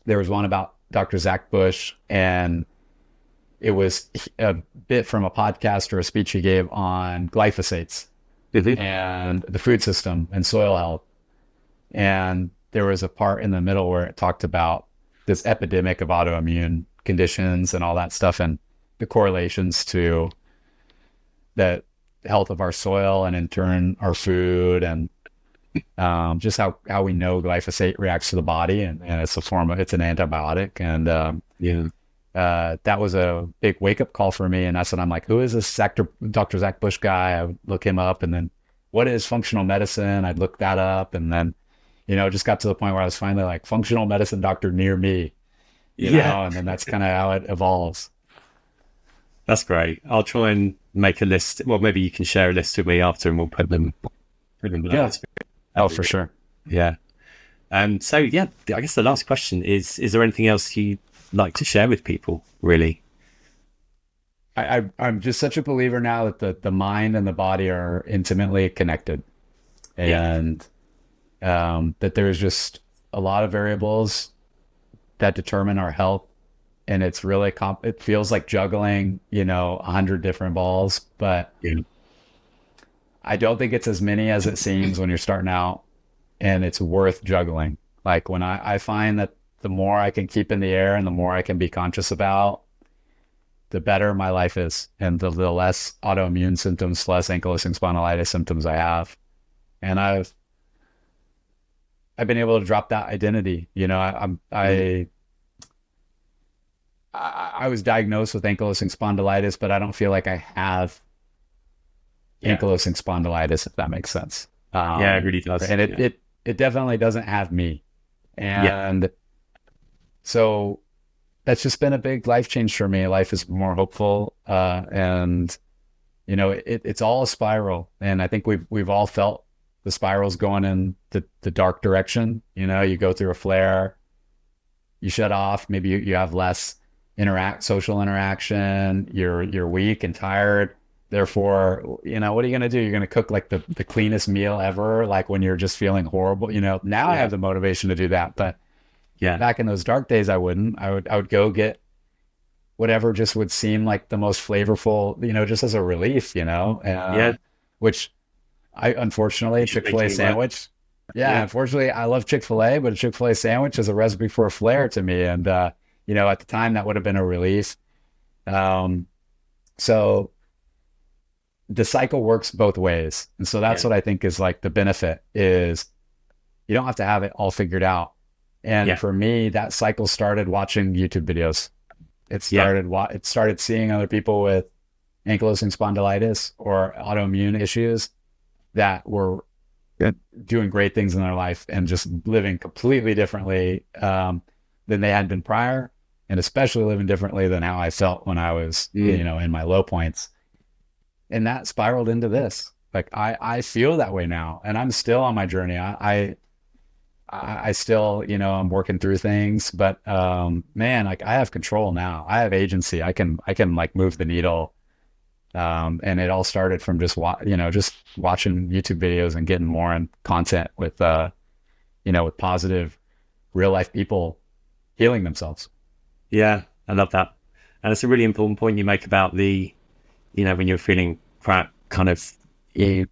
there was one about Dr. Zach Bush, and it was a bit from a podcast or a speech he gave on glyphosates and the food system and soil health. And there was a part in the middle where it talked about this epidemic of autoimmune conditions and all that stuff and the correlations to the health of our soil and in turn our food and just how we know glyphosate reacts to the body and it's it's an antibiotic. And that was a big wake up call for me. And that's when I'm like, who is this Dr. Zach Bush guy? I would look him up, and then what is functional medicine? I'd look that up, and then, just got to the point where I was finally like, functional medicine doctor near me, you know, and then that's kind of how it evolves. That's great. I'll try and make a list. Well, maybe you can share a list with me after and we'll put them below. Yeah. Oh, for sure. Yeah. So, I guess the last question is there anything else you'd like to share with people, really? I'm just such a believer now that the mind and the body are intimately connected, and that there's just a lot of variables that determine our health. And it's really, it feels like juggling, 100 different balls, but I don't think it's as many as it seems when you're starting out, and it's worth juggling. Like when I find that the more I can keep in the air and the more I can be conscious about, the better my life is, and the less autoimmune symptoms, less ankylosing spondylitis symptoms I have. And I've been able to drop that identity. I was diagnosed with ankylosing spondylitis, but I don't feel like I have ankylosing spondylitis, if that makes sense. It really does. And it definitely doesn't have me. And so that's just been a big life change for me. Life is more hopeful. And it's all a spiral. And I think we've all felt the spirals going in the dark direction. You go through a flare, you shut off, maybe you have less social interaction, you're weak and tired. Therefore, what are you going to do? You're going to cook like the cleanest meal ever, like when you're just feeling horrible. Now I have the motivation to do that, but back in those dark days, I wouldn't. I would go get whatever just would seem like the most flavorful, just as a relief, which I unfortunately Chick-fil-A sandwich. Unfortunately, I love Chick-fil-A, but a Chick-fil-A sandwich is a recipe for a flare to me, and at the time that would have been a relief. So the cycle works both ways. And so that's what I think is like the benefit is you don't have to have it all figured out. And for me, that cycle started watching YouTube videos. It started seeing other people with ankylosing spondylitis or autoimmune issues that were doing great things in their life and just living completely differently than they had been prior, and especially living differently than how I felt when I was, in my low points. And that spiraled into this. Like I feel that way now, and I'm still on my journey. I still, I'm working through things, but man, like I have control now. I have agency. I can like move the needle. And it all started from just watching YouTube videos and getting more in content with with positive real life people healing themselves. Yeah, I love that. And it's a really important point you make about the, when you're feeling crap, kind of the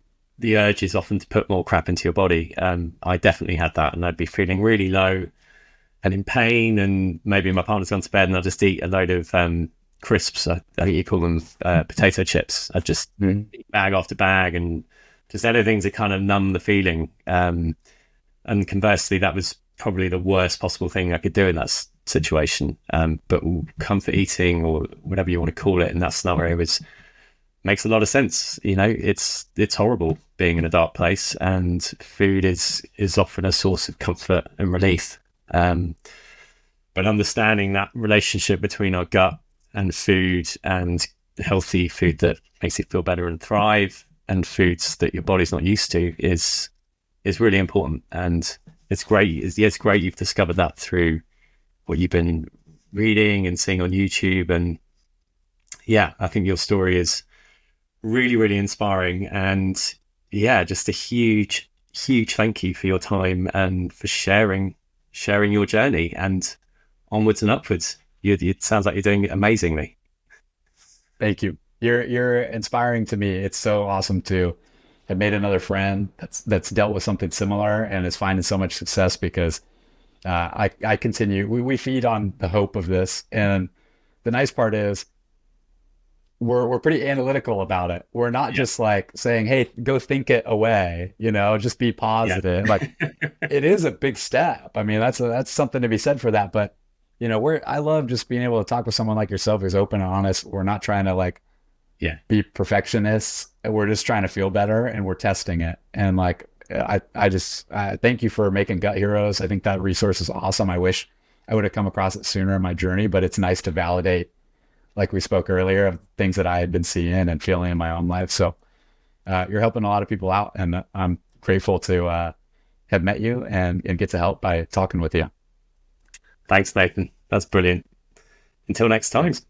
urge is often to put more crap into your body. I definitely had that, and I'd be feeling really low, and in pain, and maybe my partner's gone to bed and I'll just eat a load of crisps. I think you call them potato chips. I just eat bag after bag and just anything to kind of numb the feeling. And conversely, that was probably the worst possible thing I could do in that situation. But comfort eating, or whatever you want to call it, in that scenario makes a lot of sense. You know, it's horrible being in a dark place, and food is often a source of comfort and relief. But understanding that relationship between our gut and food, and healthy food that makes it feel better and thrive, and foods that your body's not used to, is really important. And it's great. It's great you've discovered that through what you've been reading and seeing on YouTube. And yeah, I think your story is really, really inspiring. And yeah, just a huge, huge thank you for your time and for sharing your journey, and onwards and upwards. It sounds like you're doing it amazingly. Thank you. You're inspiring to me. It's so awesome to have made another friend that's dealt with something similar and is finding so much success, because I continue. We feed on the hope of this, and the nice part is we're pretty analytical about it. We're not just like saying, "Hey, go think it away," just be positive. Yeah. Like, it is a big step. I mean, that's something to be said for that. But I love just being able to talk with someone like yourself who's open and honest. We're not trying to like be perfectionists. We're just trying to feel better, and we're testing it. And like, I just thank you for making Gut Heroes. I think that resource is awesome. I wish I would have come across it sooner in my journey, but it's nice to validate, like we spoke earlier, of things that I had been seeing and feeling in my own life. So you're helping a lot of people out, and I'm grateful to have met you and get to help by talking with you. Thanks, Nathan. That's brilliant. Until next time. Thanks.